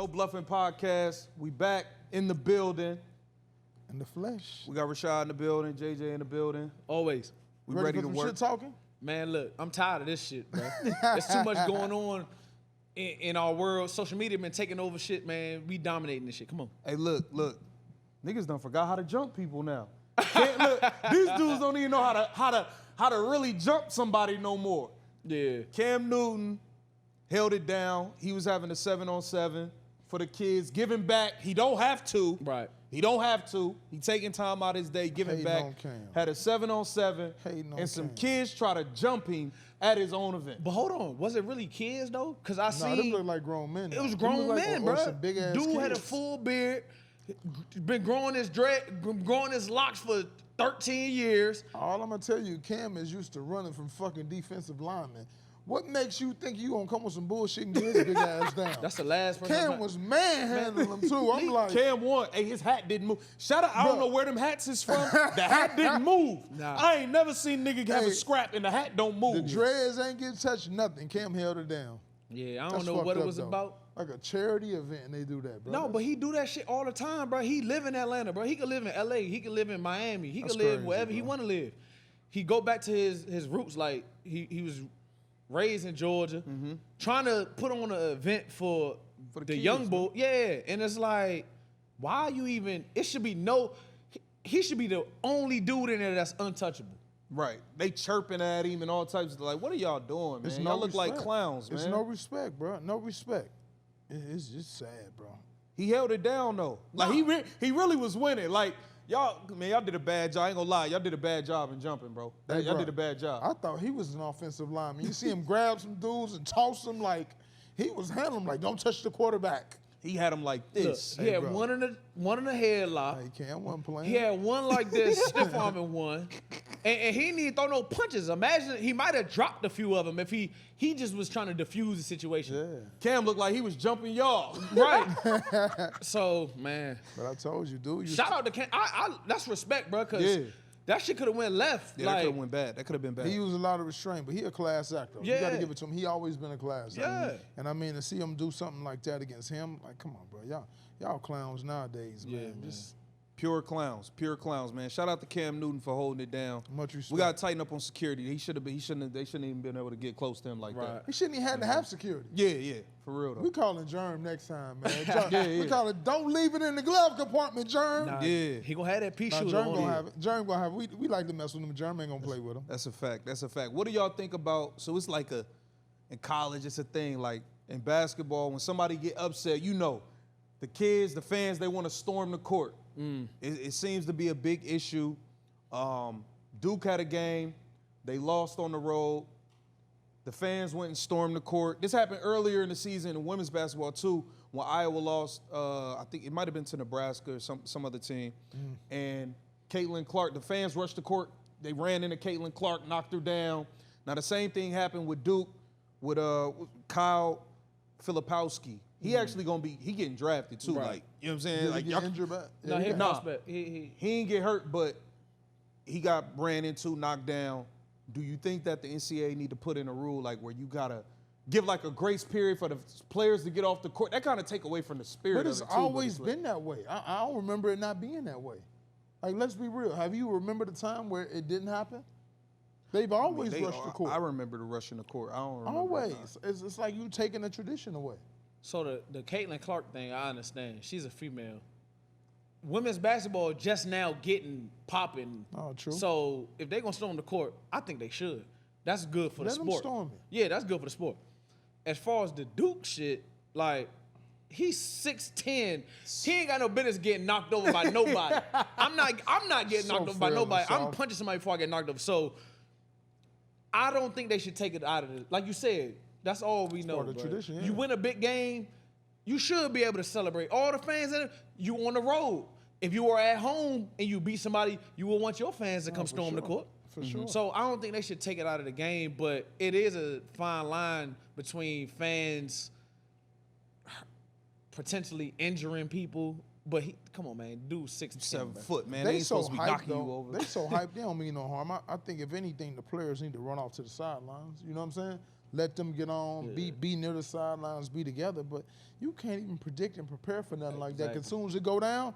No Bluffin Podcast. We back in the building. In the flesh. We got Rashad in the building, JJ in the building. Always. We ready to work. Shit talking? Man, look, I'm tired of this shit, bro. There's too much going on in our world. Social media been taking over shit, man. We dominating this shit. Come on. Hey, look. Niggas done forgot how to jump people now. Look, these dudes don't even know how to really jump somebody no more. Yeah. Cam Newton held it down. He was having a 7-on-7 for the kids, giving back. He don't have to. Right. He don't have to. He taking time out his day, giving back. Had a 7-on-7, and some kids try to jump him at his own event. But hold on, was it really kids though? Cause I seen them look like grown men. It was grown men, bro. Big ass Dude kids. had a full beard, been growing his locks for 13 years. All I'm gonna tell you, Cam is used to running from fucking defensive linemen. What makes you think you gonna come with some bullshit and get his big ass down? That's the last person. Cam was manhandling him too. I'm like, Cam won. Hey, his hat didn't move. Shout out, I don't know where them hats is from. The hat didn't move. Nah. I ain't never seen nigga have a scrap and the hat don't move. the dreads ain't getting touched, nothing. Cam held it down. Yeah, I don't That's know what it fucked was up, about. Like a charity event and they do that, bro. No, but he do that shit all the time, bro. He live in Atlanta, bro. He could live in LA. He could live in Miami. He could live crazy, wherever bro. he want to live. He go back to his roots. Like he was raised in Georgia, trying to put on an event for the kids, young boy. Yeah, and it's like, why are you even? It should be he should be the only dude in there that's untouchable. Right. They chirping at him and all types of like, what are y'all doing, man? Y'all look like clowns, man. It's no respect, bro. No respect. It's just sad, bro. He held it down though. Like he really was winning. Like y'all did a bad job. I ain't gonna lie, y'all did a bad job in jumping, bro. Y'all did a bad job. I thought he was an offensive lineman. You see him grab some dudes and toss them like he was handling them like, don't touch the quarterback. He had him like this. Look, he had one in the headlock. Hey, Cam wasn't playing. He had one like this, stiff arming one, and he didn't throw no punches. Imagine he might have dropped a few of them if he just was trying to diffuse the situation. Yeah. Cam looked like he was jumping y'all. Right. So man, But I told you, dude. shout out to Cam. That's respect, bro. Cause that shit could have went left. Yeah, like, that could have went bad. That could have been bad. He used a lot of restraint, but he a class actor. You got to Yeah. give it to him. He always been a class actor. Yeah. And I mean, to see him do something like that against him, like, come on, bro. Y'all clowns nowadays, man. Yeah, man. Just Pure clowns, man. Shout out to Cam Newton for holding it down. much respect. We got to tighten up on security. They shouldn't even been able to get close to him like that. He shouldn't even had to have security. Yeah, for real though. We calling Germ next time, man. We call it, don't leave it in the glove compartment, Germ. Nah, Yeah. he gonna have that pea Nah, shooter Germ on gonna him. have it. Germ gonna have it. We like to mess with him. Germ ain't gonna play with him. That's a fact. What do y'all think about, so it's like in college, it's a thing, like in basketball, when somebody get upset, the kids, the fans, they want to storm the court. It seems to be a big issue. Duke had a game. They lost on the road. The fans went and stormed the court. This happened earlier in the season in women's basketball too, when Iowa lost, I think it might have been to Nebraska or some other team. And Caitlin Clark, the fans rushed the court. They ran into Caitlin Clark, knocked her down. Now the same thing happened with Duke, with Kyle Filipowski. He actually he getting drafted too. Right. Like, you know what I'm saying? Did Like, he get injured back? No, he Nah. prospect. He ain't get hurt, but he got ran into, knocked down. Do you think that the NCAA need to put in a rule like where you gotta give like a grace period for the players to get off the court? That kind of take away from the spirit. But it's of it too, always been that way. I don't remember it not being that way. Like, let's be real. Have you remembered a time where it didn't happen? They've always rushed the court. I remember the rushing the court. I don't remember. Always. It's like you taking a tradition away. So the Caitlin Clark thing, I understand. She's a female. Women's basketball just now getting popping. Oh, true. So if they're gonna storm the court, I think they should. That's good for the Let them sport. storm it. Yeah, that's good for the sport. As far as the Duke shit, like, he's 6'10". He ain't got no business getting knocked over by nobody. I'm not getting knocked over by frail and nobody. I'm soft. punching somebody before I get knocked over. So I don't think they should take it out of it. Like you said, that's all we know. part of the bro. tradition, yeah. You win a big game, you should be able to celebrate. All the fans in it, you on the road. If you were at home and you beat somebody, you would want your fans to come for storm the sure. court. For sure. So I don't think they should take it out of the game, but it is a fine line between fans potentially injuring people. But come on, man, dude, 6'7", 7 bro. foot, man. They ain't so supposed to be hyped, knocking you though. over. They so hyped, they don't mean no harm. I think if anything, the players need to run off to the sidelines. You know what I'm saying? let them get on, be near the sidelines, be together. But you can't even predict and prepare for nothing like that. 'Cause as soon as it go down,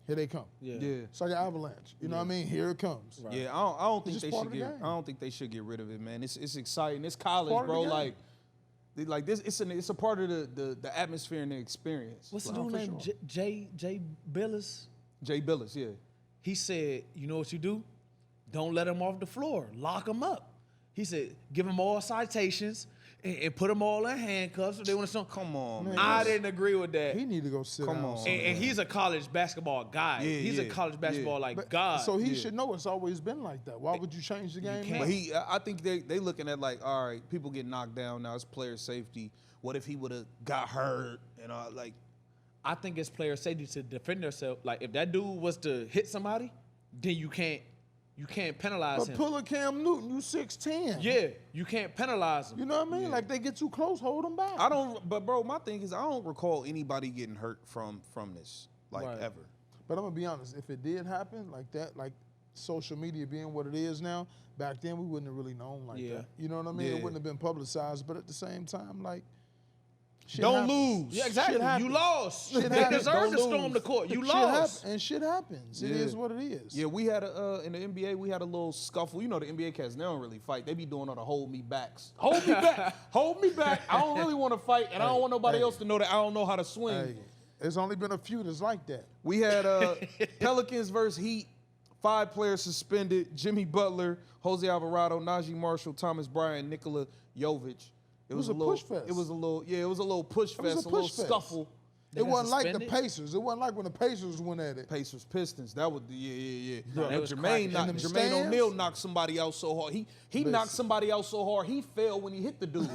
here they come. Yeah. It's like an avalanche. You know what I mean? Here it comes. Right. Yeah, I don't think It's they just part should of the get. game. I don't think they should get rid of it, man. It's exciting. It's college, Part of the bro. game. Like this. It's a part of the atmosphere and the experience. What's the No, dude for named sure. Jay Billis? Jay Billis, yeah. He said, you know what you do? Don't let them off the floor. Lock them up. He said, give them all citations and put them all in handcuffs if they want to. Come on, man. I didn't agree with that. He need to go sit Come down. on. somewhere. And he's a college basketball guy. Yeah, He's a yeah, college basketball yeah. god. So he should know it's always been like that. Why would you change the game can't. now? But I think they looking at like, all right, people get knocked down now. It's player safety. What if he would have got hurt and like? I think it's player safety to defend themselves. Like if that dude was to hit somebody, then you can't penalize But him. pull a Cam Newton, you 6'10". Yeah, you can't penalize him. You know what I mean? Like they get too close, hold them back. But bro, my thing is I don't recall anybody getting hurt from this Right. ever. But I'm gonna be honest, if it did happen like that, like social media being what it is now, back then we wouldn't have really known like Yeah. that. You know what I mean? Yeah. It wouldn't have been publicized, but at the same time, like shit Don't happens. lose. Yeah, exactly. Shit happens. You lost. Shit They happens. deserve to Don't storm lose. the court. You Shit lost. and shit happens. It Yeah. is what it is. Yeah, we had in the NBA, we had a little scuffle. You know, the NBA cats, they don't really fight. They be doing all the hold me backs. Hold me back. Hold me back. I don't really want to fight, and I don't want nobody else to know that I don't know how to swing. Hey, there's only been a few that's like that. We had Pelicans versus Heat. 5 players suspended. Jimmy Butler, Jose Alvarado, Najee Marshall, Thomas Bryant, Nikola Jovic. It was a a little push fest. It was a little push It was fest, a a little push fest. scuffle. They It got wasn't like the suspended? Pacers. It wasn't like when the Pacers went at it. Pacers, Pistons. That was yeah. No, they But was Jermaine cracking. knocked, In them Jermaine stands? O'Neal knocked somebody out so hard. He Listen. knocked somebody out so hard he fell when he hit the dude.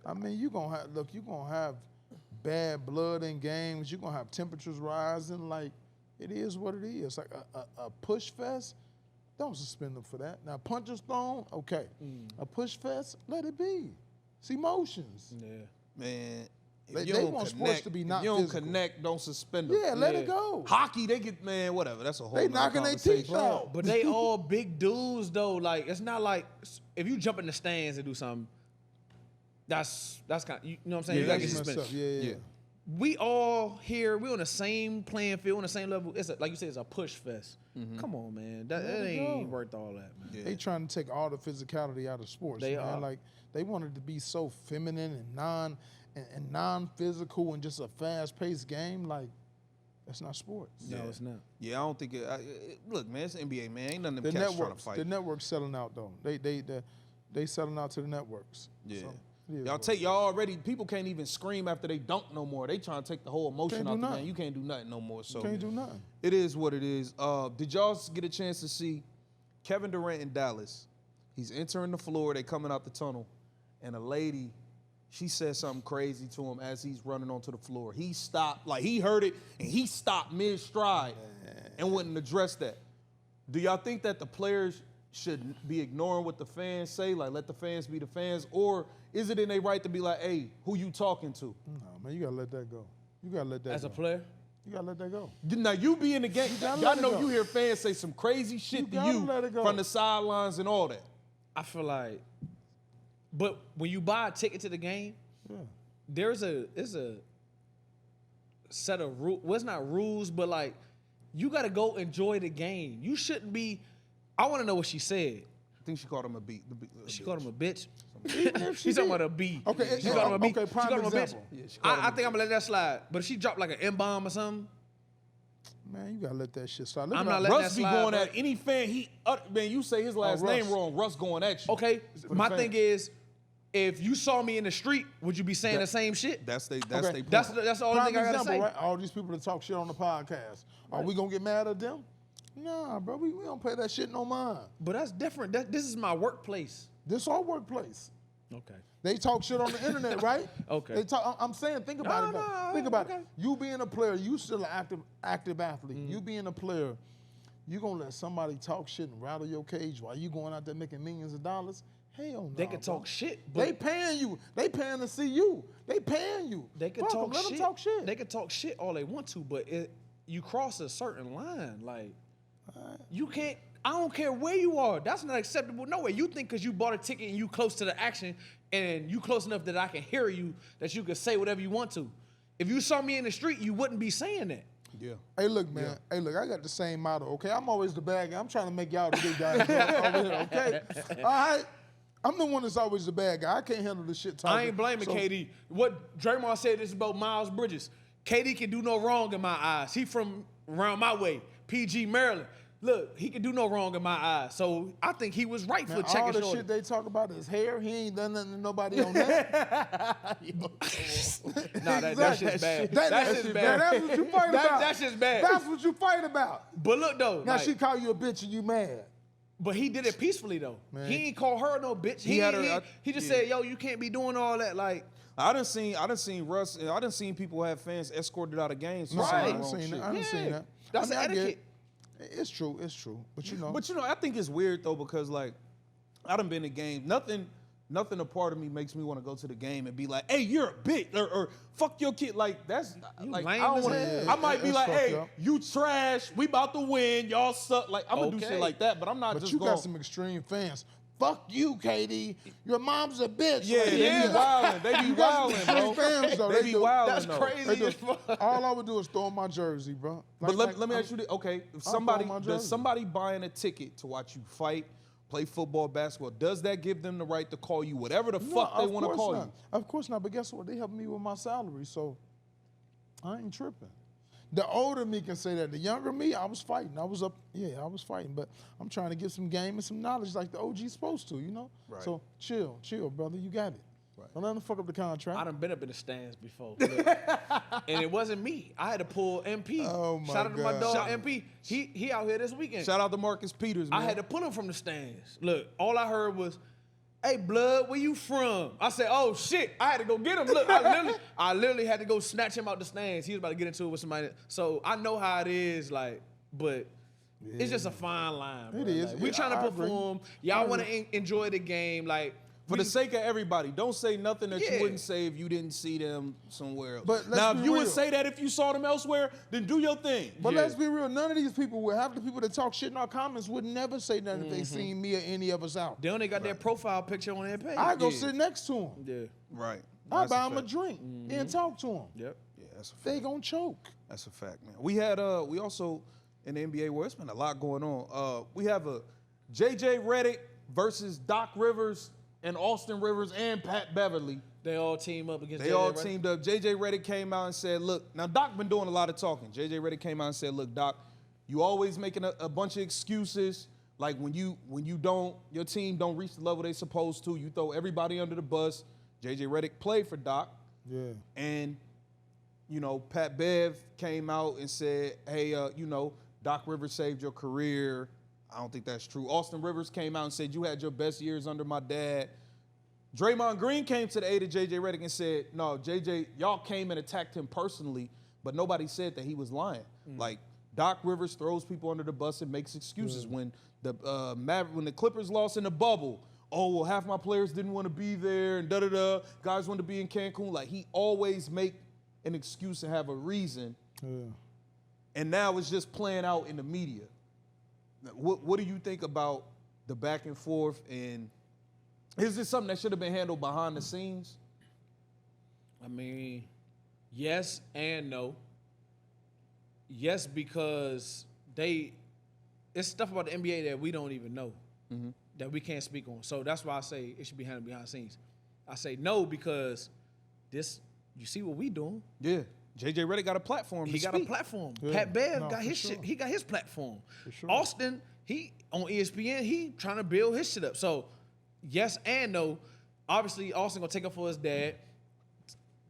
I mean, you're gonna have bad blood in games. You're gonna have temperatures rising. Like, it is what it is. Like a push fest, don't suspend them for that. Now, punches thrown, okay. A push fest, let it be. It's emotions. Yeah. Man, if They you don't want sports connect, to be if not you don't physical. connect, don't suspend them. Yeah, let Yeah. it go. Hockey, they get whatever. That's a whole. They nother knocking their conversation. teeth out. But they all big dudes though. Like it's not like if you jump in the stands and do something, that's kind. You know what I'm saying? Yeah, You gotta that's get messed up. suspended. Yeah. We all here. We on the same playing field, on the same level. It's like you said, it's a push fest. Come on, man. That Let it ain't go. worth all that, man. Yeah. They trying to take all the physicality out of sports. They man. are. Like they wanted to be so feminine and non-physical and just a fast-paced game. Like that's not sports. No, it's not. Yeah, I don't think look, man, it's NBA, man. Ain't none of The them cats trying to networks, fight. the networks selling out though. They selling out to the networks. Yeah. So, it is Y'all what take y'all already. People can't even scream after they dunk no more. They trying to take the whole emotion Can't out do the game. nothing. You can't do nothing no more. So you can't do nothing. it is what it is. Did y'all get a chance to see Kevin Durant in Dallas? He's entering the floor. They coming out the tunnel, and a lady, she said something crazy to him as he's running onto the floor. He stopped, like he heard it, and he stopped mid stride and wouldn't address that. Do y'all think that the players should be ignoring what the fans say, like let the fans be the fans, or is it in their right to be like, hey, who you talking to? No, man, you gotta let that go. You gotta let that As go. a player, You gotta let that go. Now you be in the game. gotta Y'all let it know go. you hear fans say some crazy shit You to gotta you let it go. from the sidelines and all that. I feel like, but when you buy a ticket to the game, Yeah. there's a set of rules. Well, it's not rules, but like you got to go enjoy the game. You shouldn't be. I want to know what she said. I think she called him a beat. She called him a bitch. Even if she She's talking did. about a B. Okay, she called him a B. okay, She prime called him a bitch. example. Yeah, she called him I a think I'm gonna let that slide. But if she dropped like an M-bomb or something, Man, you gotta let that shit slide. Look I'm at not all- letting Russ that be slide, going bro. at any fan. Man, you say his last Russ. name wrong. Russ going at you. okay. For the My fans. thing is, if you saw me in the street, would you be saying the same shit? That's they. Okay. That's they. That's the only Prime thing I gotta example, say. right? All these people that talk shit on the podcast. Are we gonna get mad at them? Nah, bro. We don't pay that shit no mind. But that's different. This is my workplace. This our workplace. Okay. They talk shit on the internet, right? Okay. They talk. I'm saying, think about it. No, Though. no, Think about okay. it. You being a player, you still an active athlete. You being a player, you gonna let somebody talk shit and rattle your cage while you going out there making millions of dollars? Hell no. They can bro. talk shit, but They paying you. They paying to see you. They paying you. they can Fuck talk 'em, let shit. them talk shit. They can talk shit all they want to, but you cross a certain line. Like you can't. I don't care where you are. That's not acceptable. No way. You think because you bought a ticket and you close to the action and you close enough that I can hear you, that you can say whatever you want to. If you saw me in the street, you wouldn't be saying that. Yeah. Hey, look, man. Yeah. Hey, look, I got the same motto, okay? I'm always the bad guy. I'm trying to make y'all the good guys over here, okay? All right? I'm the one that's always the bad guy. I can't handle this shit talking. I ain't blaming KD. What Draymond said is about Miles Bridges. KD can do no wrong in my eyes. He from around my way, PG, Maryland. Look, he can do no wrong in my eyes. So I think he was right for checking all the shorty. shit they talk about is hair. He ain't done nothing to nobody on that. Nah, that shit's bad. That shit's bad. That's what you fight about. That shit's bad. That's what you fight about. But look, though. Now she call you a bitch and you mad. But he did it peacefully, though. Man. He ain't call her no bitch. He just said, yo, you can't be doing all that. Like, I done seen Russ. I done seen people have fans escorted out of games. No, Right. I done seen that. That's etiquette. It's true. But you know. But you know, I think it's weird though because like, I done been to games. Nothing a part of me makes me want to go to the game and be like, hey, you're a bitch or fuck your kid. Like that's like I don't want to. I might be like, hey, you trash. We about to win. Y'all suck. Like I'm gonna do shit like that. But I'm not. But you got some extreme fans. Fuck you, KD. Your mom's a bitch. Yeah, like, they be wildin'. They be wildin', bro. Fans, though. They be wildin', That's though. crazy as fuck. All I would do is throw on my jersey, bro. But let me ask you this. Okay, if somebody buying a ticket to watch you fight, play football, basketball, does that give them the right to call you whatever the fuck they want to call you? Of course not. But guess what? They help me with my salary, so I ain't tripping. The older me can say that. The younger me, I was fighting. I was fighting. But I'm trying to get some game and some knowledge like the OG's supposed to, you know? Right. So chill, brother. You got it. Right. Don't let them fuck up the contract. I done been up in the stands before. And it wasn't me. I had to pull MP. Oh, my Shout out to my God. dog, MP. He out here this weekend. Shout out to Marcus Peters, man. I had to pull him from the stands. Look, all I heard was, hey, blood, where you from? I said, oh, shit, I had to go get him. Look, I literally had to go snatch him out the stands. He was about to get into it with somebody. So I know how it is, like, but it's just a fine line, bro. It is. Like, we trying to perform. Y'all want to enjoy the game. Like, for the sake of everybody, don't say nothing that you wouldn't say if you didn't see them somewhere else. But now, if you would say that if you saw them elsewhere, then do your thing. But let's be real. None of these people, half the people that talk shit in our comments would never say nothing if they seen me or any of us out. They only got their profile picture on their page. I go sit next to them. Yeah. Right. I buy them a drink and talk to them. Yep. Yeah, that's a fact. They gonna choke. That's a fact, man. We had we also in the NBA where it's been a lot going on. We have a JJ Reddick versus Doc Rivers and Austin Rivers and Pat Beverly. They all team up against They all teamed up. JJ Reddick came out and said, look, now Doc been doing a lot of talking. JJ Reddick came out and said, look, Doc, you always making a bunch of excuses. Like when your team don't reach the level they supposed to, you throw everybody under the bus. JJ Reddick played for Doc. Yeah. And, you know, Pat Bev came out and said, hey, you know, Doc Rivers saved your career. I don't think that's true. Austin Rivers came out and said, you had your best years under my dad. Draymond Green came to the aid of JJ Reddick and said, no, JJ, y'all came and attacked him personally, but nobody said that he was lying. Like, Doc Rivers throws people under the bus and makes excuses. When the Clippers lost in the bubble, oh, well, half my players didn't want to be there and da-da-da. Guys wanted to be in Cancun. Like, he always make an excuse and have a reason. Yeah. And now it's just playing out in the media. What do you think about the back and forth? And is this something that should have been handled behind the scenes? I mean, yes and no. Yes, because it's stuff about the NBA that we don't even know, that we can't speak on. So that's why I say it should be handled behind the scenes. I say no because you see what we doing. Yeah. JJ Reddick got a platform. He got a platform. Yeah. Pat Bev No, got his sure. shit. He got his platform. For sure. Austin, he on ESPN, he trying to build his shit up. So yes and no. Obviously, Austin gonna take up for his dad.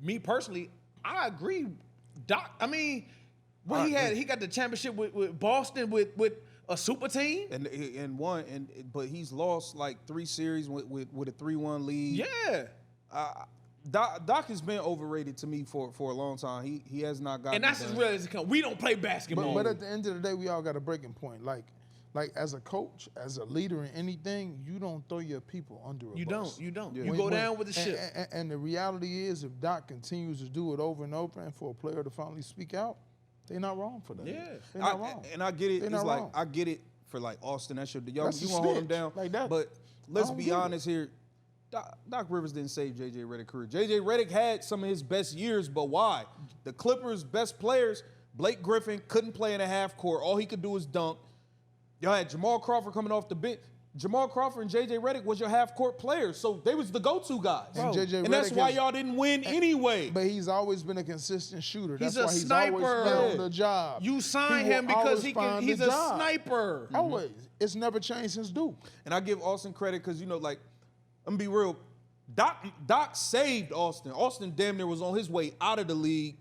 Me personally, I agree. Doc, I mean, he got the championship with Boston with a super team. And won, but he's lost like 3 series with a 3-1 lead. Yeah. Doc has been overrated to me for a long time. He has not gotten. And that's as real as it comes. We don't play basketball. But at the end of the day, we all got a breaking point. Like as a coach, as a leader in anything, you don't throw your people under a bus. You don't. Yeah. You go down with the ship. And the reality is, if Doc continues to do it over and over, and for a player to finally speak out, they're not wrong for that. Yeah. They're not wrong. And I get it. They're It's not like wrong. I get it for like Austin. That's your you That's want a to hold him snitch. down. Like that. But let's I don't be get it. honest here. Doc Rivers didn't save JJ Redick's career. JJ Redick had some of his best years, but why? The Clippers' best players, Blake Griffin, couldn't play in a half court. All he could do was dunk. Y'all had Jamal Crawford coming off the bench. Jamal Crawford and JJ Redick was your half court players, so they was the go-to guys. And JJ And that's Redick why is- y'all didn't win anyway. But he's always been a consistent shooter. He's That's a why he's sniper. always been on the job. You sign He will him because always he can. find He's the a job. sniper. Always. It's never changed since Duke. And I give Austin credit because, I'm going to be real. Doc saved Austin. Austin damn near was on his way out of the league.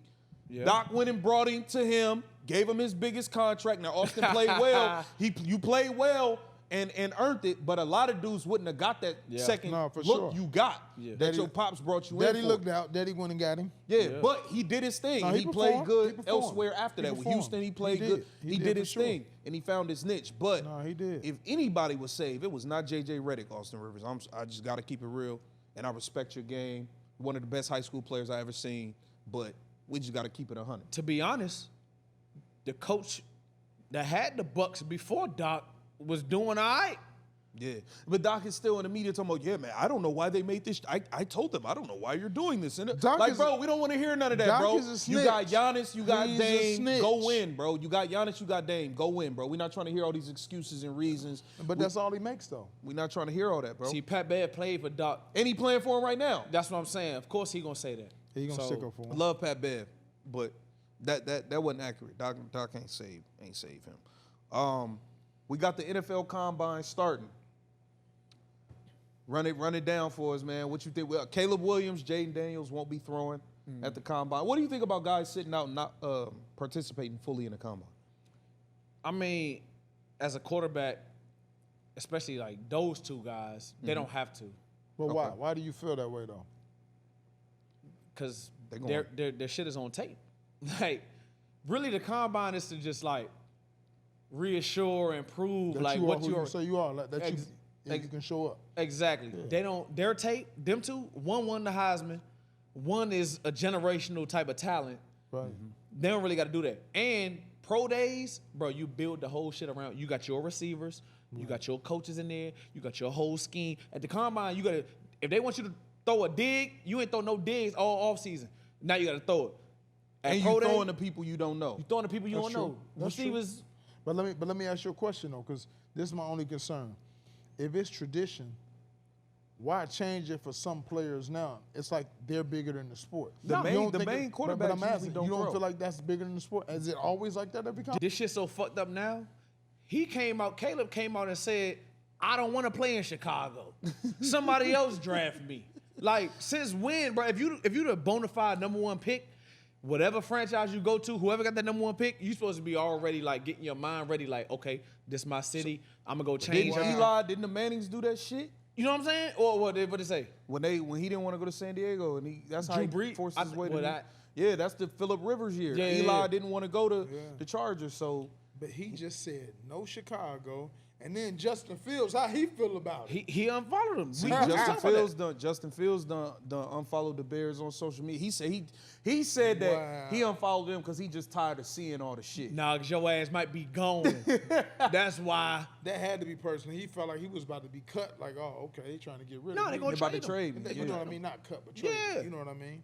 Yeah. Doc went and brought him to him, gave him his biggest contract. Now, Austin played well. You played well and earned it, but a lot of dudes wouldn't have got that second No, for look sure. you got that Daddy- your pops brought you Daddy in for. looked out. Daddy went and got him. Yeah, but he did his thing. No, he he played performed. good He performed. elsewhere after He that. With performed. Houston, he He played did. good. He He did did for his sure. thing, and he found his niche. But No, he did. if anybody was saved, it was not JJ Redick, Austin Rivers. I just got to keep it real, and I respect your game. One of the best high school players I ever seen, but we just got to keep it 100. To be honest, the coach that had the Bucks before Doc was doing all right. Yeah, but Doc is still in the media talking about, yeah, man, I don't know why they made this. I told them, I don't know why you're doing this. And Doc like, is- bro, we don't want to hear none of that, Doc bro. is a You got snitch. Giannis, you got He's a Dame, snitch. go win, bro. You got Giannis, you got Dame, go win, bro. We're not trying to hear all these excuses and reasons. But that's all he makes, though. We're not trying to hear all that, bro. See, Pat Bear played for Doc. And he playing for him right now. That's what I'm saying. Of course he gonna say that. He gonna So, stick up for I him. love Pat Bev, but that wasn't accurate. Doc ain't save him. We got the NFL Combine starting. Run it down for us, man. What you think? Well, Caleb Williams, Jaden Daniels won't be throwing at the Combine. What do you think about guys sitting out and not participating fully in the Combine? I mean, as a quarterback, especially like those two guys, they don't have to, But why? Why do you feel that way, though? because They going- their shit is on tape. Like, really, the Combine is to just like reassure and prove That like you what are who you are. say you are. Like, that Ex- you can show up. Exactly. They don't. Their tape. Them two. One won the Heisman. One is a generational type of talent. Right. They don't really got to do that. And pro days, bro, you build the whole shit around. You got your receivers. You got your coaches in there. You got your whole scheme. At the Combine, you got to. If they want you to throw a dig, you ain't throw no digs all off season. Now you got to throw it. At And pro you day, throwing the people you don't know. you throwing the people you That's don't true. know. That's true. Receivers. But let me ask you a question, though, because this is my only concern. If it's tradition, why change it for some players now? It's like they're bigger than the sport. The You main- don't the think main but I'm quarterbacks asking, usually don't you don't throw. feel like that's bigger than the sport? Is it always like that every time? This shit so fucked up now. Caleb came out and said, I don't want to play in Chicago. Somebody else draft me. Like, since when, bro? If you the bona fide number one pick, whatever franchise you go to, whoever got that number one pick, you supposed to be already like getting your mind ready, like, okay, this my city. I'm gonna go change. Didn't Eli, didn't the Mannings do that shit? You know what I'm saying? Or what they say? When he didn't want to go to San Diego, and that's how Drew he Brees? forced I his th- way to. well, that- Yeah, that's the Phillip Rivers year. Yeah, yeah, Eli yeah. didn't want to go to the Chargers, so But he just said no Chicago, and then Justin Fields, how he feel about it? He unfollowed him. We Justin just talked about that. Fields done unfollowed the Bears on social media. He said that Wow. he unfollowed them because he just tired of seeing all the shit. Nah, 'cause your ass might be gone. That's why. That had to be personal. He felt like he was about to be cut. Like, oh, okay, they trying to get rid No, of they me. gonna They're about to trade him. trade me. You know Yeah. what I mean? Not cut, but trade. Yeah. You know what I mean?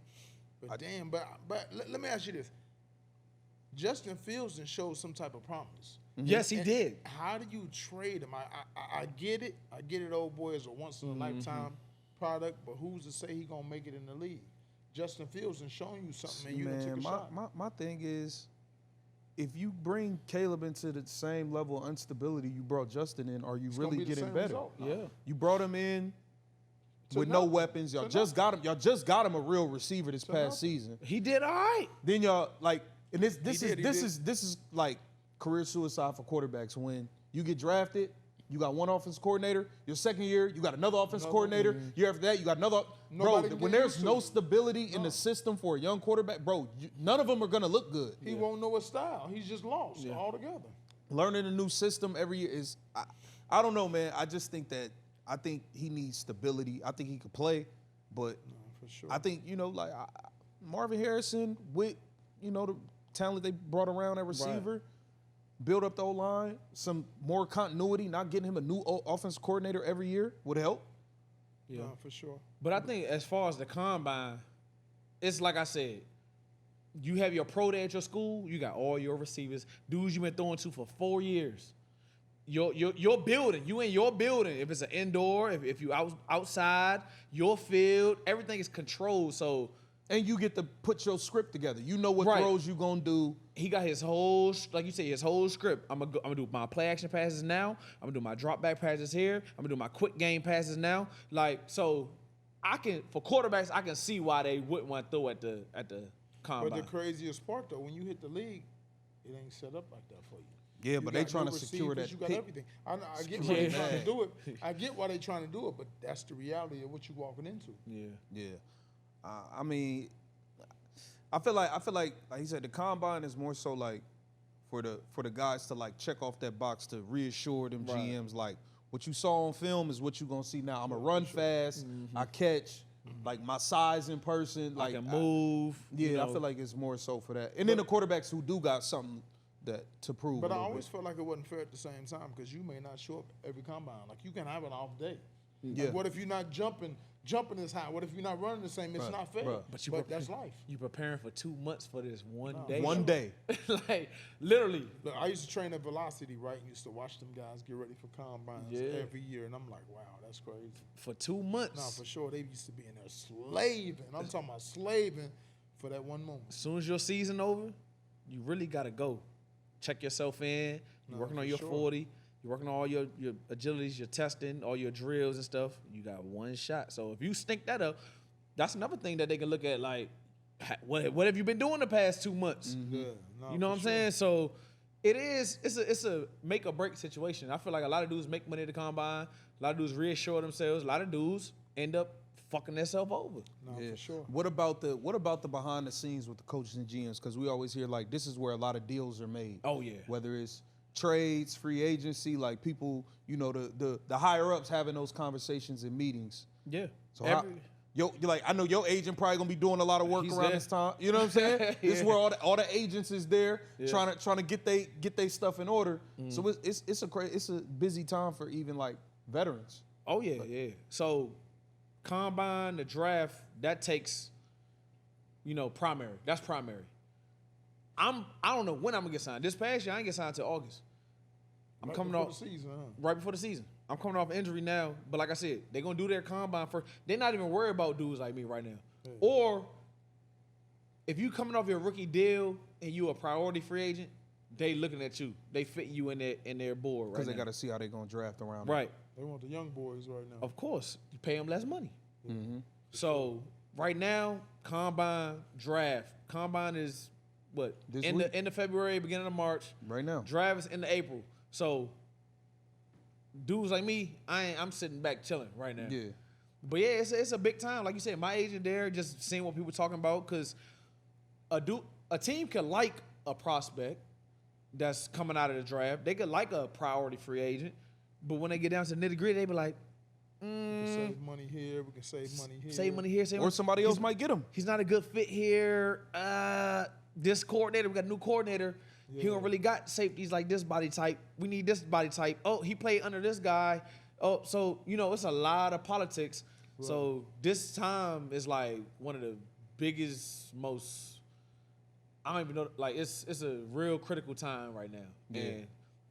But damn, but let me ask you this. Justin Fields done showed some type of promise. Yes, he And did. How do you trade him? I get it. I get it, old boy, is a once in a lifetime product, but who's to say he gonna make it in the league? Justin Fields done showing you something, and you gonna take a Man, shot. my thing is, if you bring Caleb into the same level of instability you brought Justin in, are you It's gonna really be the getting same better? result. Yeah. You brought him in To with no nothing. weapons. Y'all To just got him. Y'all just got him a real receiver this past nothing. season. He did all right. Then y'all like, and this did. is like career suicide for quarterbacks. When you get drafted, you got one offensive coordinator. Your second year, you got another offensive coordinator. Year after that, you got another. Nobody Bro, can when get there's used no to it. stability in the system for a young quarterback, bro, none of them are gonna look good. He won't know his style. He's just lost altogether. Learning a new system every year is, I don't know, man. I just think I think he needs stability. I think he could play, but For sure. I think, like Marvin Harrison with, the talent they brought around at receiver, build up the O-line, some more continuity, not getting him a new offensive coordinator every year would help. Yeah, No, for sure. But I think as far as the combine, it's like I said, you have your pro day at your school, you got all your receivers, dudes you've been throwing to for 4 years. Your building, you in your building. If it's an indoor, if you outside, your field, everything is controlled. So And you get to put your script together. You know what Right. throws you gonna do. he got his whole, like you say, his whole script. I'm gonna do my play action passes now. I'm gonna do my drop back passes here. I'm gonna do my quick game passes now. Like, so for quarterbacks, I can see why they wouldn't want to throw at the combine. But the craziest part, though, when you hit the league, it ain't set up like that for you. Yeah, You but they got trying no to secure receivers, that You got pick. everything. I get why they Yeah. trying to do it. I get why they trying to do it, but that's the reality of what you walking into. Yeah. Yeah, I mean, I feel like he said, the combine is more so like for the guys to like check off that box to reassure them Right. GMs like what you saw on film is what you gonna see now. I'm gonna run fast, I catch, like my size in person, like I can move. Yeah, you know. I feel like it's more so for that. And then the quarterbacks who do got something that to prove. But a I little always bit. felt like it wasn't fair at the same time because you may not show up every combine. Like you can have an off day. Yeah. Like, what if you're not jumping as high? What if you're not running the same? It's Bruh, not fair. bruh. But that's life. You preparing for 2 months for this one day. One day. Like, literally. Look, I used to train at Velocity, right? And used to watch them guys get ready for combines Yeah. every year, and I'm like, wow, that's crazy. For 2 months. No, for sure, they used to be in there slaving. I'm talking about slaving for that one moment. As soon as your season over, you really gotta go. Check yourself in. You're No, working on for your sure. 40. You're working on all your agilities, your testing, all your drills and stuff. You got one shot. So if you stink that up, that's another thing that they can look at. Like, what have you been doing the past 2 months? Yeah, no, You know what I'm for sure. saying? So it's a make or break situation. I feel like a lot of dudes make money at the combine. A lot of dudes reassure themselves. A lot of dudes end up fucking themselves over. No, Yeah. for sure. What about the behind the scenes with the coaches and GMs? Because we always hear like this is where a lot of deals are made. Oh, yeah. Whether it's trades, free agency, like people, you know, the higher ups having those conversations in meetings. Yeah. So you're like, I know your agent probably gonna be doing a lot of work He's around there. this time. You know what I'm saying? This is Yeah. where all the agents is there Yeah. trying to get they stuff in order. So it's a busy time for even like veterans. Oh yeah, yeah. So combine, the draft, that takes, primary. That's primary. I don't know when I'm gonna get signed. This past year I ain't get signed until August. I'm Right coming before off the season, huh? right before the season. I'm coming off injury now, but like I said, they're gonna do their combine first. They're not even worried about dudes like me right now. Yeah. Or if you coming off your rookie deal and you a priority free agent, they looking at you. They fit you in their board right Because they now. got to see how they gonna draft around. Right. They want the young boys right now. Of course, you pay them less money. Mm-hmm. So right now, combine, draft. Combine is what? This End week? of February, beginning of March. Right now. Draft is in April. So dudes like me, I'm sitting back chilling right now. Yeah. But yeah, it's a big time. Like you said, my agent there, just seeing what people talking about, because a team could like a prospect that's coming out of the draft. They could like a priority free agent, but when they get down to the nitty gritty, they be like, We can save money here. We can save money here. save money here, save Or money. somebody else might get him. He's not a good fit here. This coordinator, we got a new coordinator. He don't really got safeties like this body type. We need this body type. Oh, he played under this guy. Oh, so it's a lot of politics. Right. So this time is like one of the biggest, most. I don't even know. Like it's a real critical time right now. Yeah. And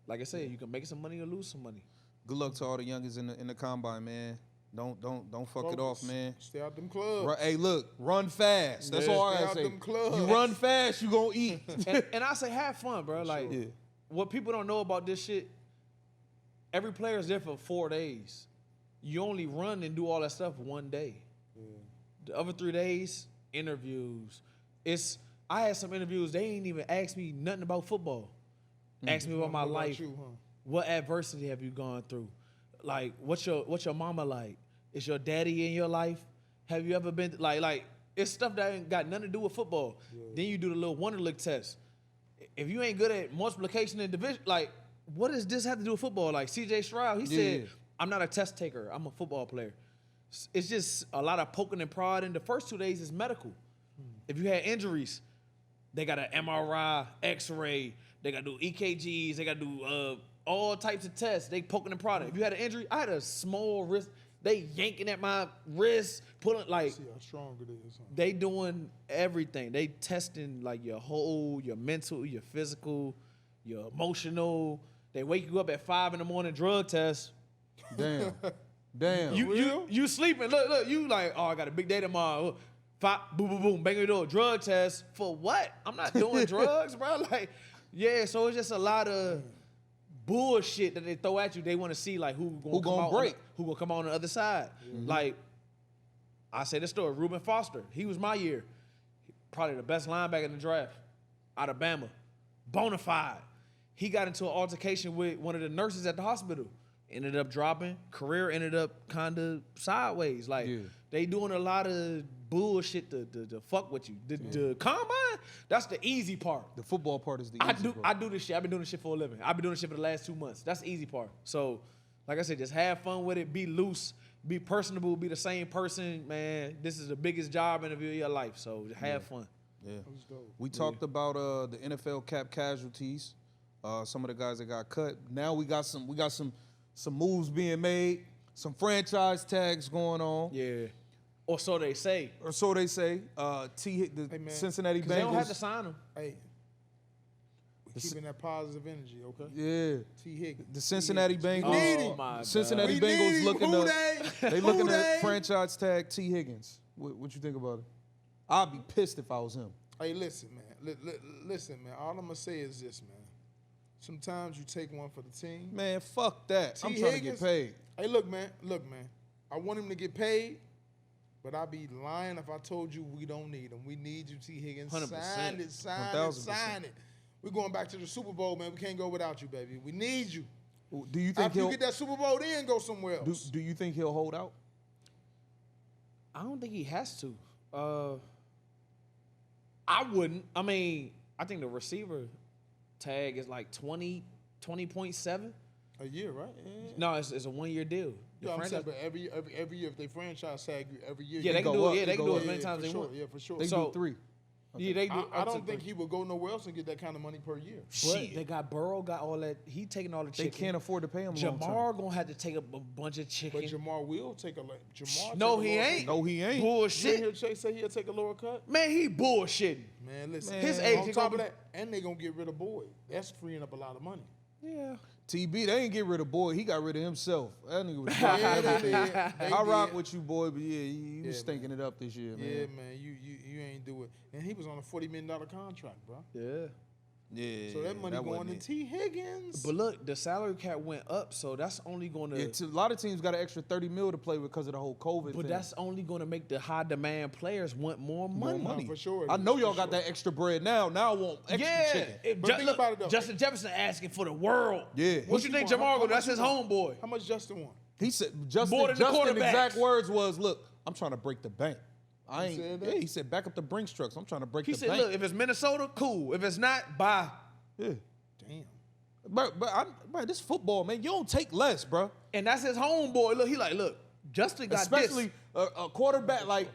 like I said, you can make some money or lose some money. Good luck to all the youngins in the combine, man. Don't fuck it off, Focus. man. Stay out them clubs. Hey, look, run fast. That's Yeah. all I Stay gotta out say. them clubs. You run fast, you gonna eat. And I say have fun, bro. Like Yeah. what people don't know about this shit, every player is there for 4 days. You only run and do all that stuff one day. The other 3 days, interviews. I had some interviews, they ain't even asked me nothing about football. Asked me about my What about life. you, huh? What adversity have you gone through? Like, what's your mama like? Is your daddy in your life? Have you ever been like it's stuff that ain't got nothing to do with football. Then you do the little Wonderlic test. If you ain't good at multiplication and division, like, what does this have to do with football? Like CJ Stroud, he said, I'm not a test taker. I'm a football player. It's just a lot of poking and prodding. The first 2 days is medical. If you had injuries, they got an MRI, X-ray. They got to do EKGs. They got to do all types of tests. They poking the product. If you had an injury, I had a small wrist. They yanking at my wrist, pulling like. See how strong it is. Huh? They doing everything. They testing like your mental, your physical, your emotional. They wake you up at 5 a.m. drug test. Damn. You sleeping. Look. You like, oh, I got a big day tomorrow. Boom, boom, boom. Bang your door. Drug test for what? I'm not doing drugs, bro. Like, yeah. So it's just a lot of bullshit that they throw at you. They want to see like who gonna break, who gonna come on the other side. Mm-hmm. Like, I say this story. Reuben Foster. He was my year. Probably the best linebacker in the draft out of Bama. Bona fide. He got into an altercation with one of the nurses at the hospital. Ended up dropping. Career ended up kind of sideways. Like, they doing a lot of bullshit to fuck with you. The combine, that's the easy part. The football part is the easy part. I do this shit. I've been doing this shit for a living. I've been doing this shit for the last 2 months. That's the easy part. So, like I said, just have fun with it. Be loose. Be personable. Be the same person, man. This is the biggest job interview of your life. So, just have fun. Yeah. We talked about the NFL cap casualties. Some of the guys that got cut. Now we got some moves being made. Some franchise tags going on. Yeah. Or so they say. Cincinnati Bengals. They don't have to sign them. Hey, we're keeping that positive energy, okay? Yeah. T. Higgins. The Cincinnati Bengals. Oh my God. Cincinnati Bengals looking at franchise tag T. Higgins. What you think about it? I'd be pissed if I was him. Hey, listen, man. Listen, man. All I'm gonna say is this, man. Sometimes you take one for the team. Man, fuck that. I'm trying to get paid. Hey, look, man. I want him to get paid, but I'd be lying if I told you we don't need him. We need you, T. Higgins. 100%. Sign it. We're going back to the Super Bowl, man. We can't go without you, baby. We need you. Do you think after you get that Super Bowl, then go somewhere else. Do you think he'll hold out? I don't think he has to. I wouldn't. I mean, I think the receiver tag is like 20.7 a year, right? Yeah. No, it's a 1-year deal. Yeah, I'm saying, but every year if they franchise tag you every year, yeah, they can do it. Yeah, they can do it as many times as they want. Yeah, for sure. They do 3. Okay. Yeah, they do. I don't think he would go nowhere else and get that kind of money per year. Shit, they got Burrow, got all that. He taking all the chicken. They can't afford to pay him. Jamar gonna have to take a bunch of chicken. But Jamar will take a Jamar. No, he ain't. No, he ain't. Bullshit. Didn't Chase say he'll take a lower cut? Man, he bullshitting. Man, listen. His age. On top of that, and they gonna get rid of Boyd. That's freeing up a lot of money. Yeah. TB, they ain't get rid of Boyd. He got rid of himself. That nigga was everything. I rock with you, boy, but yeah, you was stinking it up this year, man. Yeah, man, you ain't do it. And he was on a $40 million contract, bro. Yeah. Yeah. So that money going to T. Higgins. But look, the salary cap went up, so that's only going to. A lot of teams got an extra $30 million to play with because of the whole COVID thing. But that's only going to make the high demand players want more money. No, for sure. I know y'all got that extra bread now. Now I want extra chicken. But think about it though. Justin Jefferson asking for the world. Yeah. What you think Jamar go? That's his homeboy. How much Justin want? He said Justin's exact words was, "Look, I'm trying to break the bank." He said back up the Brinks trucks. I'm trying to break the bank. He said, "Look, if it's Minnesota, cool. If it's not, bye." Yeah. Damn. But this football, man, you don't take less, bro. And that's his homeboy. Look, he like, look, Justin got especially a quarterback like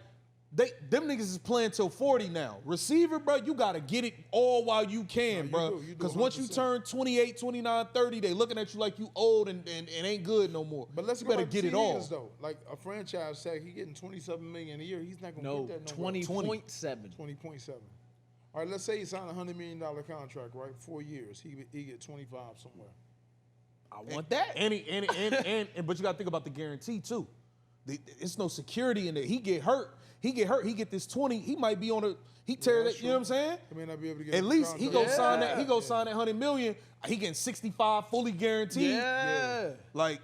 them niggas is playing till 40 now. Receiver, bro, you got to get it all while you can, bro. Because once you turn 28, 29, 30, they looking at you like you old and ain't good no more. But let's you better get it all. Though. Like a franchise tag, he getting $27 million a year. He's not gonna get that. 20.7. 20.7. All right, let's say he signed a $100 million contract, right? 4 years. He get 25 somewhere. I want that. But you got to think about the guarantee too. It's no security in there. He get hurt. He get this 20. He might be on a. He tear that. You know what I'm saying? He may not be able to get. At least he go sign that. He go sign that $100 million. He getting 65 fully guaranteed. Yeah. Like,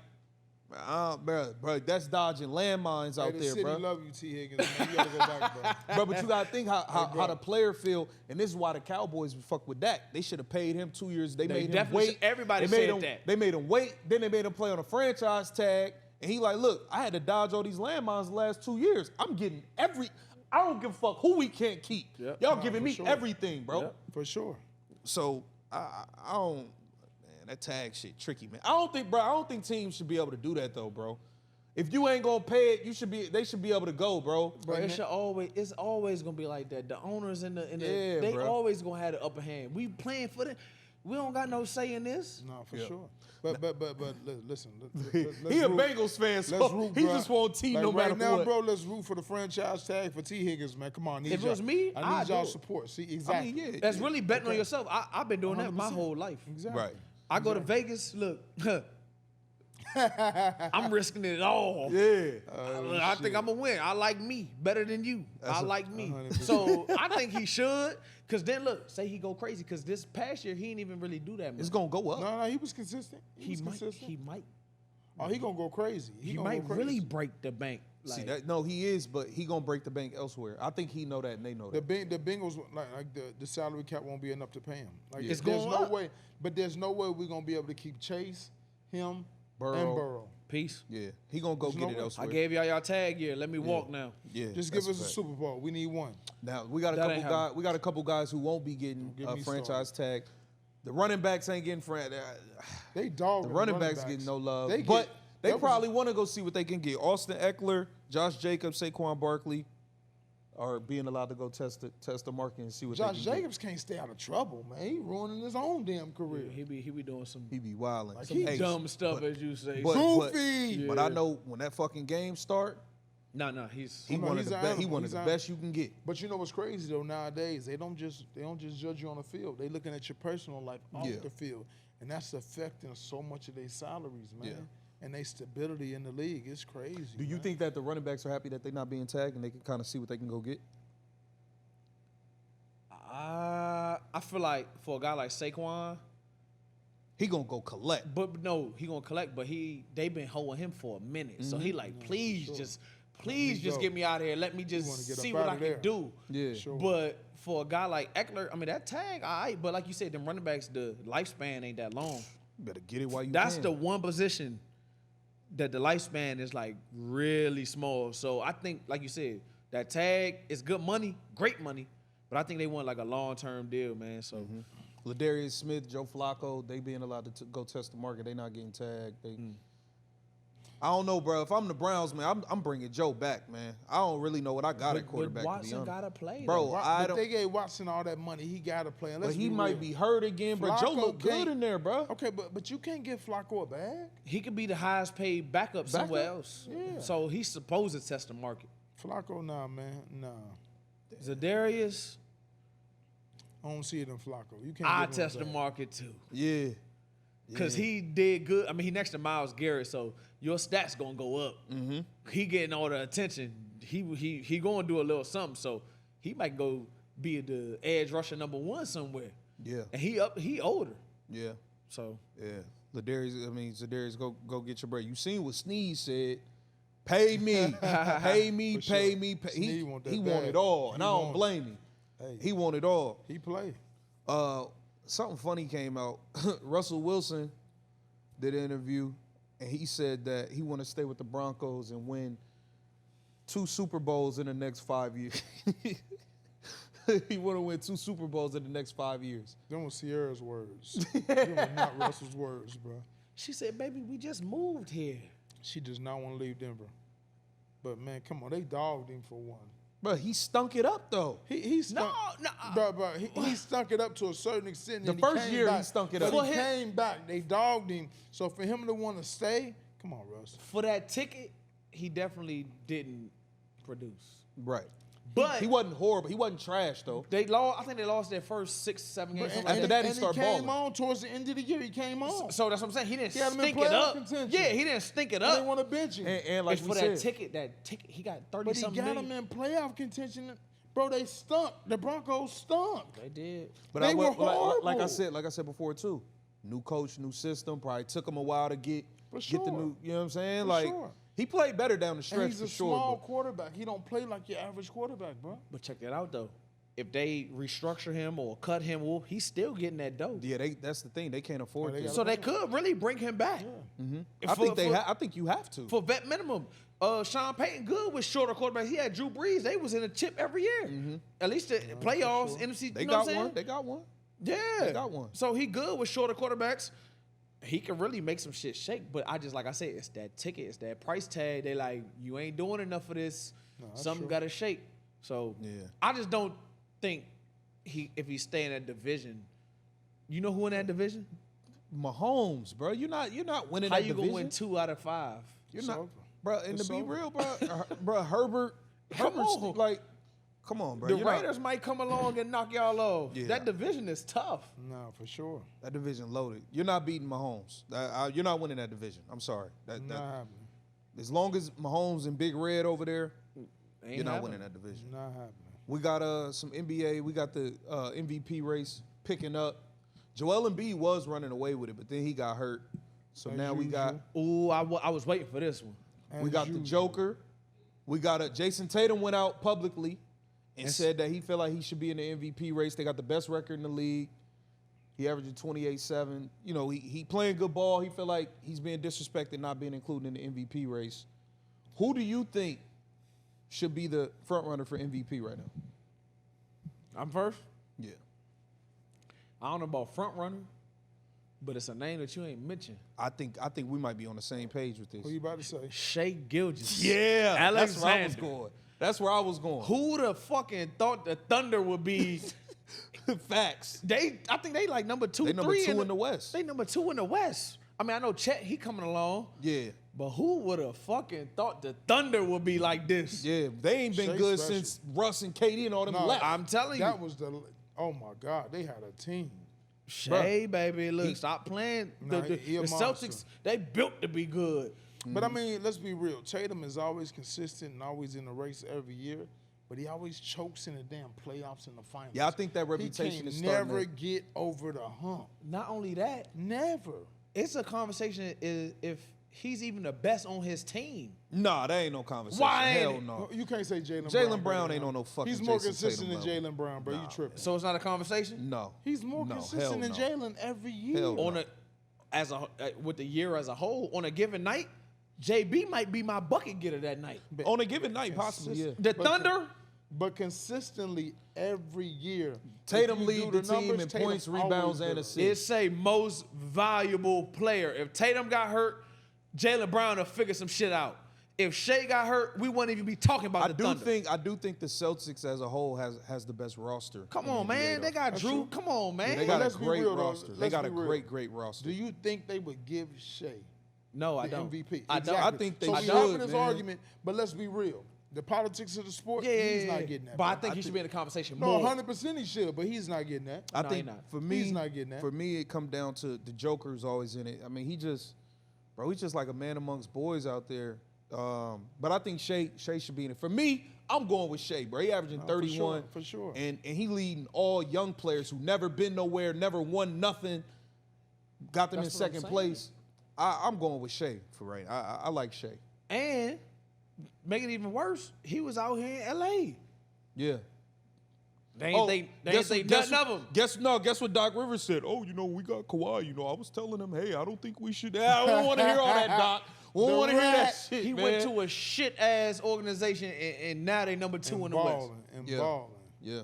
bro, that's dodging landmines out there, bro. The city love you, T. Higgins. Man. You gotta go back, bro. Bro, but you gotta think how the player feel, and this is why the Cowboys fuck with Dak. They should have paid him 2 years. They made him wait. Everybody said that. They made him wait. Then they made him play on a franchise tag, and he like, look, I had to dodge all these landmines the last 2 years. I'm getting I don't give a fuck who we can't keep. Yep. Y'all giving me everything, bro. Yep, for sure. So I don't. Man, that tag shit tricky, man. I don't think teams should be able to do that though, bro. If you ain't gonna pay it, they should be able to go, bro. Bro, it's always gonna be like that. The owners they always gonna have the upper hand. We playing for them. We don't got no say in this. No, for sure. But listen. He a Bengals fan, so he just want T no matter right now, what. bro, let's root for the franchise tag for T. Higgins, man. Come on. If it was me, I I'd need y'all do it. support. See, exactly. I mean, yeah. That's really betting on yourself. I've been doing that my 100%. whole life. Exactly. Right. I go to Vegas, look, I'm risking it all. Yeah. I think I'm going to win. I like me better than you. I like me. 100%. So I think he should. Because then, look, say he go crazy. Because this past year, he didn't even really do that much. It's going to go up. No, he was consistent. He might. Oh, he gonna go crazy. He gonna might go really crazy. break the bank. See that? No, he is, but he gonna break the bank elsewhere. I think he know that, and they know that. The Bengals, like the salary cap won't be enough to pay him. Like It's there's going no up. way. But there's no way we're gonna be able to keep Chase, him, and Burrow. Peace. Yeah, he gonna go There's get no it way. elsewhere. I gave y'all tag year. Let me walk now. Yeah, Just give that's us a fact. Super Bowl. We need one. Now we got a That couple ain't guys. We got a couple guys who won't be getting Get a me franchise tag. The running backs ain't getting They dog the them running backs getting no love. They But they that was- probably want to go see what they can get. Austin Eckler, Josh Jacobs, Saquon Barkley are being allowed to go test the market and see what Josh they can Jacobs can't stay out of trouble, man. He ruining his own damn career. He be doing some get. He be wilding. Like, some he- dumb stuff, as you say. Goofy. But I know when that fucking game start, No, he's he No, one of he's the an best. He animal. one of He's the an best you can get. But you know what's crazy though? Nowadays they don't just judge you on the field. They looking at your personal life off Yeah. the field, and that's affecting so much of their salaries, man, Yeah. and their stability in the league. It's crazy. Do you man. think that the running backs are happy that they're not being tagged and they can kind of see what they can go get? I feel like for a guy like Saquon, He gonna go collect. but no, he gonna collect. But they been holding him for a minute, so he like, please just go. get me out of here. Let me wanna just get see up what out I of can there. do. Yeah. Sure. But for a guy like Eckler, I mean that tag, all right. But like you said, them running backs, the lifespan ain't that long. You better get it while you That's can. the one position that the lifespan is like really small. So I think, like you said, that tag is good money, great money. But I think they want like a long-term deal, man. So Ladarius Smith, Joe Flacco, they being allowed to go test the market. They not getting tagged. I don't know, bro. If I'm the Browns, man, I'm bringing Joe back, man. I don't really know what I got at quarterback. But to be Watson honest. gotta play, Bro, though. I But don't. they gave Watson all that money. He got to play. And But let's he be might real. be hurt again. But Joe Flacco look good can't- in there, bro. Okay, but you can't get Flacco a bag. He could be the highest paid backup somewhere Backup? else. Yeah. So he's supposed to test the market. Flacco, nah, man, nah. Zadarius, I don't see it in Flacco. You can't. I give him a test the bag. market too. Yeah. Because he did good. I mean, he next to Myles Garrett, so your stats going to go up. Mm-hmm. He getting all the attention. He going to do a little something, so he might go be the edge rusher #1 somewhere. Yeah. And he older. Yeah. So Yeah. Zadarius, go get your break. You seen what Sneeze said? Pay me, pay me, For pay sure. me. Pay. Sneeze want that He want bag. it all, and He I don't want it. blame him. Hey. He want it all. He play. Something funny came out. Russell Wilson did an interview, and he said that he want to stay with the Broncos and win 2 Super Bowls in the next 5 years. He want to win 2 Super Bowls in the next 5 years. Them was Sierra's words. Them were not Russell's words, bro. she said, baby, we just moved here. She does not want to leave Denver. But man, come on, they dogged him for one. Bro, he stunk it up though. He stunk, bro, he stunk it up to a certain extent. The and first came year he back, stunk it but up. he came back. They dogged him. So for him to want to stay, come on, Russ. For that ticket, he definitely didn't produce. Right. But He wasn't horrible. He wasn't trash though. they lost. I think they lost their first 6-7 games. something like After that. that, he and started he came balling. on towards the end of the year. He came on. So that's what I'm saying. He didn't He had him in stink it playoff up. contention. Yeah, he didn't stink it They up. want to bench him. And like It's we for said, that ticket, he got 30 but he something got million. him in playoff contention. Bro, they stunk. The Broncos stunk. They did. but they were like horrible. I said before too. New coach, new system. Probably took him a while to get For the sure. new. You know what I'm saying? For like sure. he played better down the And stretch he's for a sure. small but- quarterback. He don't play like your average quarterback, bro. But check that out though. If they restructure him or cut him, well, he's still getting that dough. Yeah, that's the thing. They can't afford they that. gotta So they could really bring him back. I think you have to. For vet minimum. Sean Payton good with shorter quarterbacks. He had Drew Brees. They was in a chip every year. At least the playoffs, NFC. They you know got what I'm saying? one. They got one. Yeah. They got one. So he good with shorter quarterbacks. He can really make some shit shake. But I just, like I said, it's that ticket. It's that price tag. They like, you ain't doing enough of this. Something got to shake. So Yeah. I just don't think if he stay in that division, You know who in that division? Mahomes, bro. You're not winning How that you division. gonna win 2 out of 5? You're It's not, over. bro. And It's to be over. real, bro, Herbert's on. like, come on, bro. The You're not- Raiders might come along and knock y'all off. Yeah. That division is tough. No, for sure. that division loaded. You're not beating Mahomes. You're not winning that division. I'm sorry. Not happening. As long as Mahomes and Big Red over there, Ain't you're not happening. winning that division. Not happening. We got some NBA. We got the MVP race picking up. Joel Embiid was running away with it, but then he got hurt. So As now we got usual. Ooh, I was waiting for this one. we got the Joker. We got Jason Tatum went out publicly and said that he felt like he should be in the MVP race. They got the best record in the league. He averaging 28-7. You know, he playing good ball. He feel like he's being disrespected, not being included in the MVP race. Who do you think should be the front runner for MVP right now? I'm first. Yeah. I don't know about front runner, but it's a name that you ain't mentioned. I think we might be on the same page with this. Who you about to say? Shea Gilgeous. Yeah, that's where I was Alexander. going. That's where I was going. Who the fucking thought the Thunder would be? Facts. I think they like number 2, They 3 number 2 in the West. They number 2 in the West. I mean, I know Chet, he coming along. Yeah. But who would have fucking thought the Thunder would be like this? Yeah, they ain't been Shea good special. since Russ and KD and all them No, left. I'm telling you. That was oh my God, they had a team. Shea, baby, look, stop playing. Nah, The he a Celtics, monster. they built to be good. But I mean, let's be real. Tatum is always consistent and always in the race every year, but he always chokes in the damn playoffs and the finals. Yeah, I think that reputation is he starting can never to- get over the hump. Not only that, Never. it's a conversation if he's even the best on his team. Nah, that ain't no conversation. Why ain't Hell it? no. You can't say Jaylen Brown. Jaylen Brown right ain't now. on no fucking He's more Jason consistent Tatum than level. Jaylen Brown, bro. Nah. You tripping. So it's not a conversation? No. He's more No, consistent hell than no. Jaylen every year. Hell no. On with the year as a whole, on a given night, JB might be my bucket getter that night. On a given night, possibly, yeah. The Thunder, But consistently every year, Tatum if you lead do the team numbers, in Tatum points, always rebounds, and good. assists. it say most valuable player. If Tatum got hurt, Jaylen Brown will figure some shit out. If Shea got hurt, we wouldn't even be talking about I the do Thunder. think the Celtics as a whole has the best roster. Come in the on, NBA, man. though. They got That's Drew. true. Come on, man. Yeah, they got Let's a be great real, though. roster. They Let's got a be real. great roster. Do you think they would give Shea no, I the don't. MVP? I don't. I think they so should, we having this man. argument, but let's be real. The politics of the sport, Yeah, yeah, he's yeah, not yeah. getting that. But I bro. think he should be in the conversation No, more. 100% he should, but he's not getting that. I No, think he not. for me, He's not getting that. For me, it come down to the Joker's always in it. I mean, he's just like a man amongst boys out there. But I think Shea should be in it. For me, I'm going with Shea, bro. He averaging 31. for sure. And he leading all young players who never been nowhere, never won nothing, got them That's in what I'm second saying. place. I'm going with Shea for right now. I like Shea. And make it even worse, he was out here in L.A. Yeah. They ain't nothing of him. Guess what Doc Rivers said? Oh, we got Kawhi. I was telling him, hey, I don't think we should. I don't want to hear all that, Doc. We don't want to hear that shit, He man. went to a shit ass organization, and now they number 2 in the West. balling and Yeah. balling. Yeah.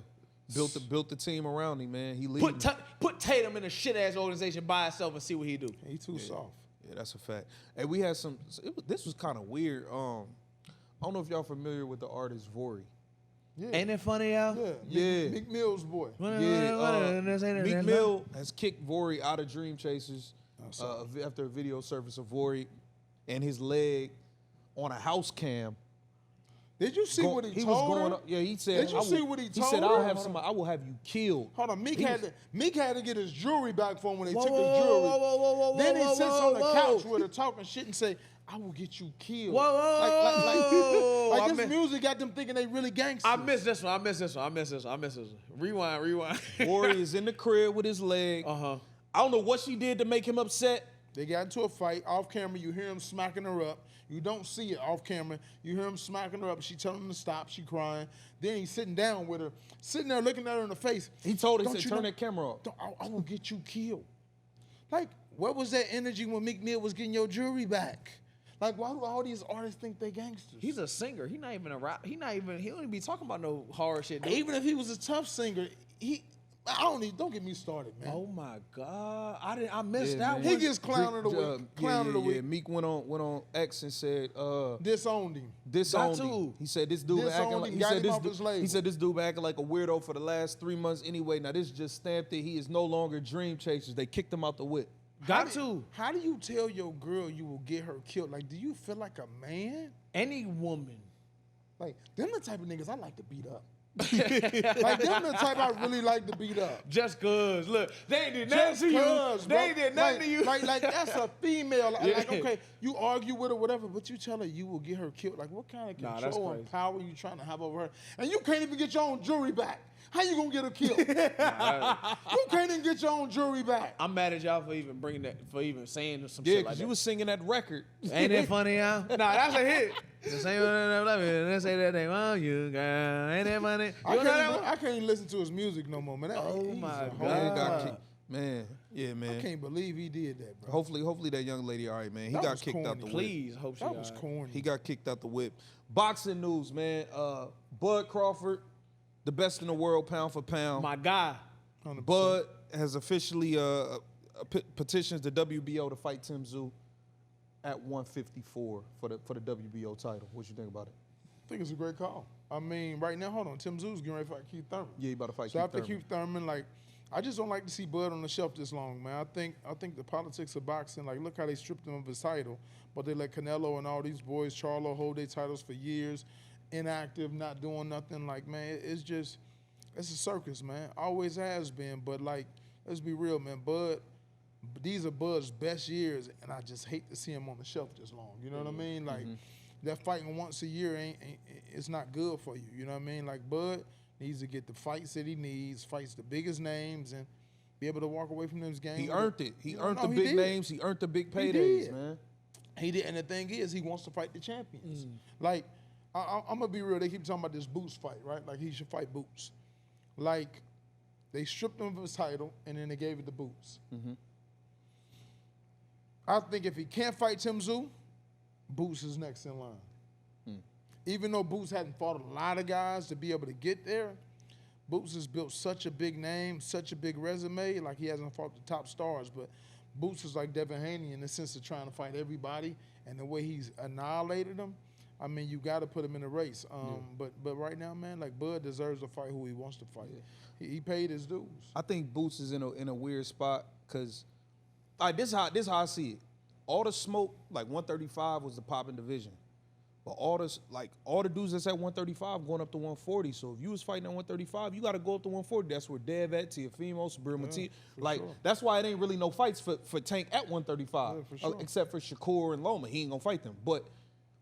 Built the team around him, man. He leading. Put Tatum in a shit ass organization by himself and see what he do. He too soft. Yeah, that's a fact. And we had this was kind of weird. I don't know if y'all familiar with the artist Vori. Yeah. Ain't it funny, y'all? Yeah. Yeah. Meek Mill's boy. Yeah, Meek Mill has kicked Vori out of Dream Chasers after a video surfaced of Vori and his leg on a house cam. Did you see what he told her? Yeah, he said. Did you see what he He told said, her? "I'll have somebody. I will have you killed." Hold on, Meek had to get his jewelry back for him when they Whoa, took whoa, his jewelry. whoa, Then he whoa, sits whoa, on the whoa. couch with her talking shit and say, "I will get you killed." Whoa, whoa, Like I this miss- music got them thinking they really gangsters. I missed this one. Rewind. Vori is in the crib with his leg. Uh-huh. I don't know what she did to make him upset. They got into a fight. Off camera, you hear him smacking her up. You don't see it off camera. You hear him smacking her up. She telling him to stop. She crying. Then he's sitting down with her, sitting there looking at her in the face. He told her, Don't he said, you "Turn know- that camera off." I will get you killed. Like, what was that energy when Meek Mill was getting your jewelry back? Like, why do all these artists think they gangsters? He's a singer. He not even a rap. He don't even be talking about no horror shit, dude. Even if he was a tough singer, Don't get me started, man. Oh my God, I missed Yeah, that man. He one. gets clown of the week. Clown of the week. Meek went on X and said, Disowned him. disowned Got him. to. He said this dude been Disowned acting him, like got him off his label. he said this dude been acting like a weirdo for the last 3 months anyway. Now this just stamped it. He is no longer dream chasers. They kicked him out the whip. Got to. How do you tell your girl you will get her killed? Like, do you feel like a man? Any woman. Like, them the type of niggas I like to beat up. Like, them the type I really like to beat up. Just cause, look, they ain't did nothing to you. Cause, They bro. ain't did nothing like, to you. Like that's a female. Yeah. Like, okay, you argue with her, whatever, but you tell her you will get her killed. Like, what kind of Nah, that's control crazy. and power you trying to have over her? And you can't even get your own jury back. How you gonna get her killed? You can't even get your own jury back. I'm mad at y'all for even bringing that, for even saying some Yeah, shit because like you that. was singing that record. Ain't that funny, y'all? Nah, that's a hit. The same let's say that they want you, girl. Ain't that funny? I You know that can't, one? even, I can't even listen to his music no more, man. Oh, He's my a God. whole Man, got guy. kicked. Man, yeah, man. I can't believe he did that, bro. Hopefully that young lady all right, man. He That got was kicked out the corny. whip. Please, hope she That was alright. corny. He got kicked out the whip. Boxing news, man. Bud Crawford, the best in the world, pound for pound. My guy. 100%. Bud has officially petitions the WBO to fight Tim Tszyu at 154 for the WBO title. What you think about it? I think it's a great call. I mean, right now, hold on. Tim Tszyu's getting ready to fight Keith Thurman. Yeah, he about to fight So Keith after Thurman. Keith Thurman, like, I just don't like to see Bud on the shelf this long, man. I think the politics of boxing, like, look how they stripped him of his title, but they let Canelo and all these boys, Charlo, hold their titles for years, inactive, not doing nothing. Like, man, it's just, it's a circus, man. Always has been, but, like, let's be real, man. These are Bud's best years, and I just hate to see him on the shelf this long. You know what I mean? Like, that fighting once a year ain't it's not good for you. You know what I mean? Like, Bud needs to get the fights that he needs, fights the biggest names, and be able to walk away from those games. He earned it. He earned No, the he big did. names. He earned the big He paydays, did. man. He did, and the thing is, he wants to fight the champions. Like, I'm gonna be real. They keep talking about this Boots fight, right? Like, he should fight Boots. Like, they stripped him of his title, and then they gave it to Boots. I think if he can't fight Tim Tszyu, Boots is next in line. Even though Boots hadn't fought a lot of guys to be able to get there, Boots has built such a big name, such a big resume. Like, he hasn't fought the top stars, but Boots is like Devin Haney in the sense of trying to fight everybody, and the way he's annihilated them. I mean, you got to put him in a race. But right now, man, like, Bud deserves to fight who he wants to fight. He paid his dues. I think Boots is in a weird spot because, like, this is how I see it. All the smoke, like 135 was the popping division. But all the dudes that's at 135 going up to 140. So if you was fighting at 135, you got to go up to 140. That's where Dev at, Teofimo, Sabril Mati. Like, sure. That's why it ain't really no fights for Tank at 135. Yeah, for sure. Except for Shakur and Loma. He ain't gonna fight them. But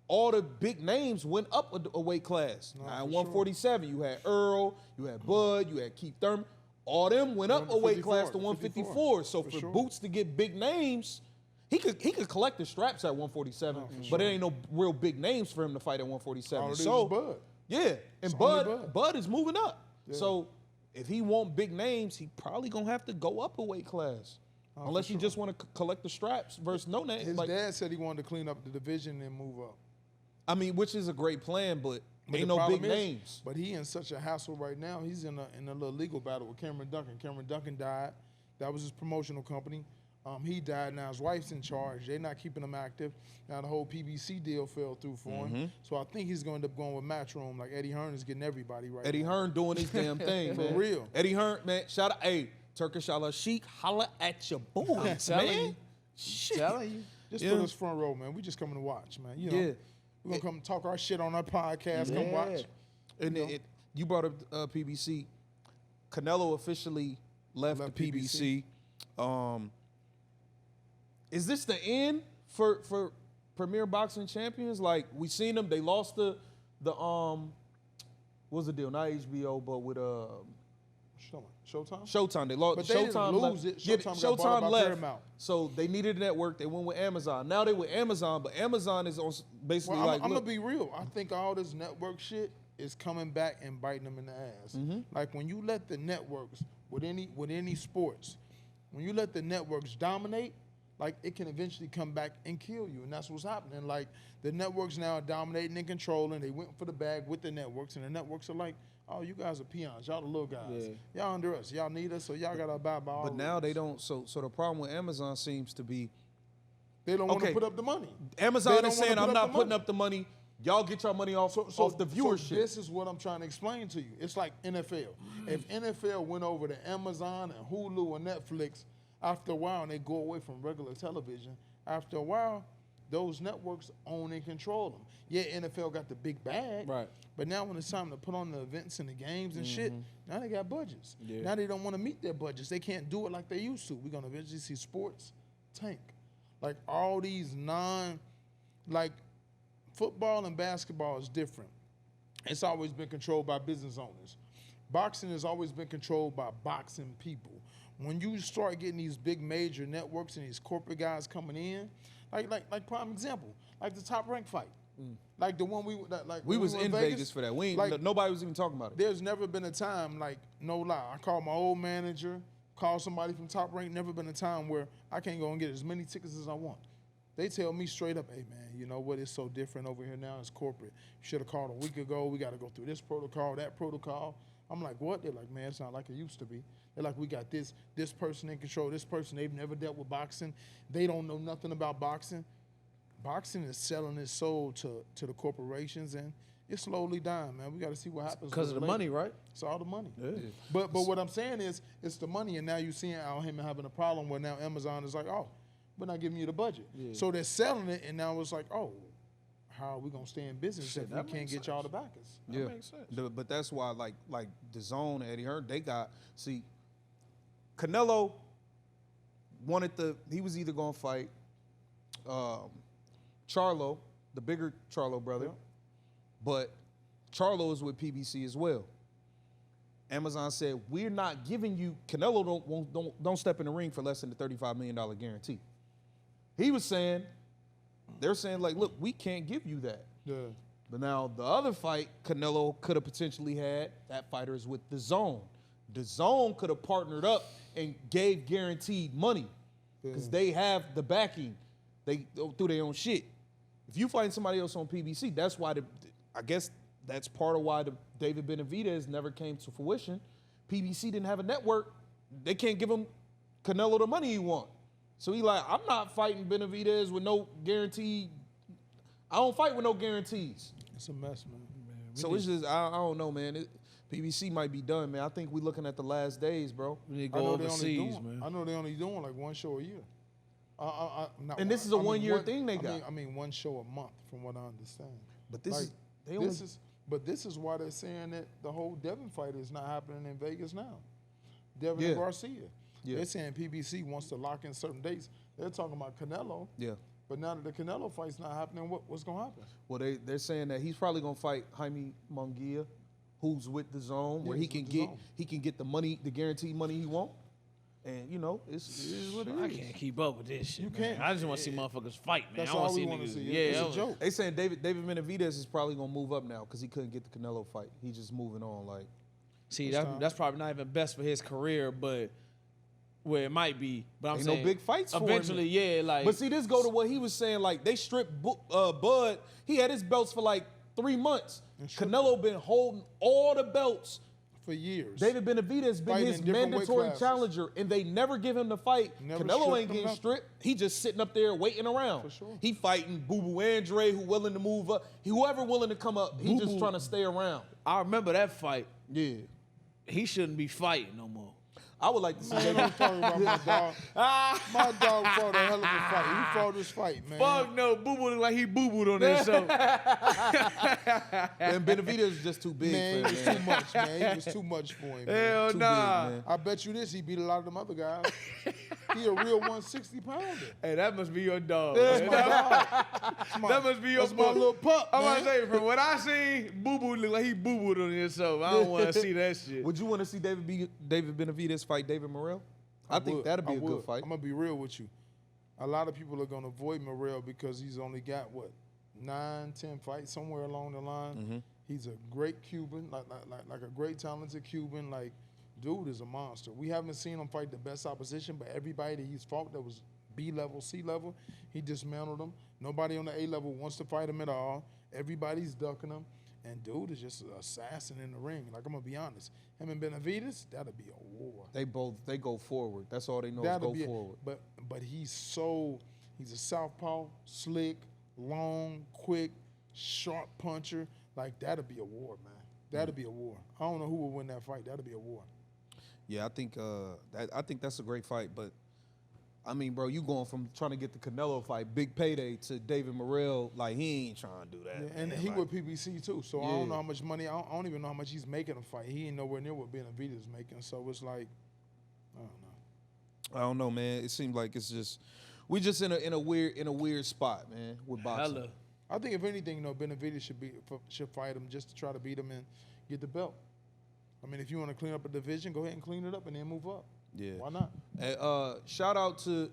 all the big names went up a weight class. No, Now, at for 147, you had Earl, you had Bud, you had Keith Thurman. All them went up a weight class to 154. So for sure. Boots to get big names, he could collect the straps at 147, but it ain't no real big names for him to fight at 147. All it is So is Bud. yeah, and It's only Bud Bud. is moving up. So if he want big names, he probably gonna have to go up a weight class, unless you just want to collect the straps versus no name. His Like, dad said he wanted to clean up the division and move up. I mean, which is a great plan, but But ain't the no big problem is- names. But he in such a hassle right now. He's in a little legal battle with Cameron Duncan. Cameron Duncan died. That was his promotional company. He died. Now his wife's in charge. They're not keeping him active. Now the whole PBC deal fell through for him. So I think he's going to end up going with Matchroom. Like, Eddie Hearn is getting everybody right Eddie now. Hearn doing his damn thing, For man. real. Eddie Hearn, man. Shout out, hey, Turkish Allah Sheik, holla at your boys, telling man. you. Shit. Telling you. Just Yeah. put us front row, man. We just coming to watch, man. You know, Yeah. we're going to come talk our shit on our podcast. Come Yeah. watch. And you brought up PBC. Canelo officially left the PBC. Is this the end for Premier Boxing Champions? Like, we seen them. They lost the what's the deal? Not HBO, but with Showtime? Showtime. They lost. But they Showtime didn't left. lose it. Yeah, Showtime got bought by left. Paramount. So they needed a network. They went with Amazon. Now they with Amazon, but Amazon is on basically Well, like. I'm look, gonna be real. I think all this network shit is coming back and biting them in the ass. Mm-hmm. Like, when you let the networks with any sports, when you let the networks dominate, like it can eventually come back and kill you. And that's what's happening. Like the networks now are dominating and controlling. They went for the bag with the networks, and the networks are like, oh, you guys are peons. Y'all the little guys. Yeah. Y'all under us. Y'all need us, so y'all got to abide by all But now rules. they don't. So the problem with Amazon seems to be They don't want to put up the money. Amazon is saying, I'm not putting up the money. Y'all get your money off the viewership. So this is what I'm trying to explain to you. It's like NFL. If NFL went over to Amazon and Hulu and Netflix, after a while, and they go away from regular television, after a while, those networks own and control them. Yeah, NFL got the big bag, Right. but now when it's time to put on the events and the games and shit, now they got budgets. Yeah. Now they don't want to meet their budgets. They can't do it like they used to. We're going to eventually see sports tank. Like all these football and basketball is different. It's always been controlled by business owners. Boxing has always been controlled by boxing people. When you start getting these big major networks and these corporate guys coming in, like prime example, like the Top Rank fight, like the one we was in Vegas for that. We ain't, nobody was even talking about it. There's never been a time, like no lie, I called my old manager, called somebody from Top Rank. Never been a time where I can't go and get as many tickets as I want. They tell me straight up, hey, man, you know what? It's so different over here now. It's corporate. You should have called a week ago. We got to go through this protocol, that protocol. I'm like, what? They're like, man, it's not like it used to be. They're like, we got this person in control, this person, they've never dealt with boxing. They don't know nothing about boxing. Boxing is selling its soul to the corporations, and it's slowly dying, man. We got to see what happens. Because of the money, right? It's all the money. Yeah. But what I'm saying is, it's the money, and now you're seeing him having a problem where now Amazon is like, oh, we're not giving you the budget. Yeah. So they're selling it, and now it's like, oh, how are we gonna stay in business if we can't get y'all to back us? Yeah, that makes sense. But that's why, like the Zone, Eddie Hearn, they got Canelo wanted he was either gonna fight Charlo, the bigger Charlo brother, but Charlo is with PBC as well. Amazon said, we're not giving you, Canelo don't step in the ring for less than the $35 million guarantee. He was saying, they're saying like, look, we can't give you that. Yeah. But now the other fight Canelo could have potentially had, that fighter is with the Zone. The Zone could have partnered up and gave guaranteed money because they have the backing. They do their own shit. If you find somebody else on PBC, that's why I guess that's part of why the David Benavidez never came to fruition. PBC didn't have a network. They can't give him Canelo the money he want. So he like, I'm not fighting Benavidez with no guarantee. I don't fight with no guarantees. It's a mess, man. So it's just, I don't know, man. PBC might be done, man. I think we're looking at the last days, bro. We need to go overseas, man. I know they only doing like one show a year. And this is a one-year thing they got. I mean, one show a month, from what I understand. But this this is why they're saying that the whole Devin fight is not happening in Vegas now. Devin and Garcia. Yeah. They're saying PBC wants to lock in certain dates. They're talking about Canelo. Yeah. But now that the Canelo fight's not happening, what's going to happen? Well, they're saying that he's probably going to fight Jaime Munguia, who's with the Zone, where he can get the money, the guaranteed money he want. And, you know, it's what it is. I can't keep up with this shit, You can't. I just want to see motherfuckers fight, man. That's I want all to we see want to niggas. see. Yeah, It's a joke. They saying David Benavidez is probably going to move up now because he couldn't get the Canelo fight. He's just moving on, like. See, that's probably not even best for his career, but where it might be. But I'm Ain't saying no big fights for him. eventually, yeah, like. But see, this go to what he was saying. Like they stripped Bud. He had his belts for like 3 months. Canelo been holding all the belts for years. David Benavidez been his mandatory challenger, and they never give him the fight. Canelo ain't getting stripped. He just sitting up there waiting around. For sure. He fighting Boo Boo Andre, who willing to move up. Whoever willing to come up, he just trying to stay around. I remember that fight. Yeah. He shouldn't be fighting no more. I would like to see Man, that. I'm talking about my dog. My dog fought a hell of a fight. He fought this fight, man. Fuck no, Boo Boo look like he boo booed on that show. And Benavidez is just too big Man, for he was him, too much, man. He was too much for him, man. Hell Too nah. big, man. I bet you this, he beat a lot of them other guys. He a real 160-pounder. Hey, that must be your dog. That's man. my dog. That must be your That's my little pup, I'm man. about to say, from what I seen, Boo Boo look like he boo booed on this show. I don't want to see that shit. Would you want to see David Benavidez fight David Morrell? I think that'd be a good fight. I'm going to be real with you. A lot of people are going to avoid Morrell because he's only got, 9, 10 fights somewhere along the line. Mm-hmm. He's a great Cuban, like a great talented Cuban. Like, dude is a monster. We haven't seen him fight the best opposition, but everybody that he's fought that was B level, C level. He dismantled them. Nobody on the A level wants to fight him at all. Everybody's ducking him. And dude is just an assassin in the ring. Like, I'm going to be honest. Him and Benavidez, that'll be a war. They go forward. That's all they know is go forward. But he's a southpaw, slick, long, quick, sharp puncher. Like, that'll be a war, man. That'll be a war. I don't know who will win that fight. That'll be a war. Yeah, I think that's a great fight. But, I mean, bro, you going from trying to get the Canelo fight, big payday, to David Morrell, like, he ain't trying to do that. Yeah, and he with PBC, too. So I don't know how much money. I don't even know how much he's making a fight. He ain't nowhere near what Benavidez is making. So it's like, I don't know. I don't know, man. It seems like it's just we just in a weird spot, man, with boxing. Hella. I think if anything, Benavidez should fight him just to try to beat him and get the belt. I mean, if you want to clean up a division, go ahead and clean it up and then move up. Yeah. Why not? And, shout out to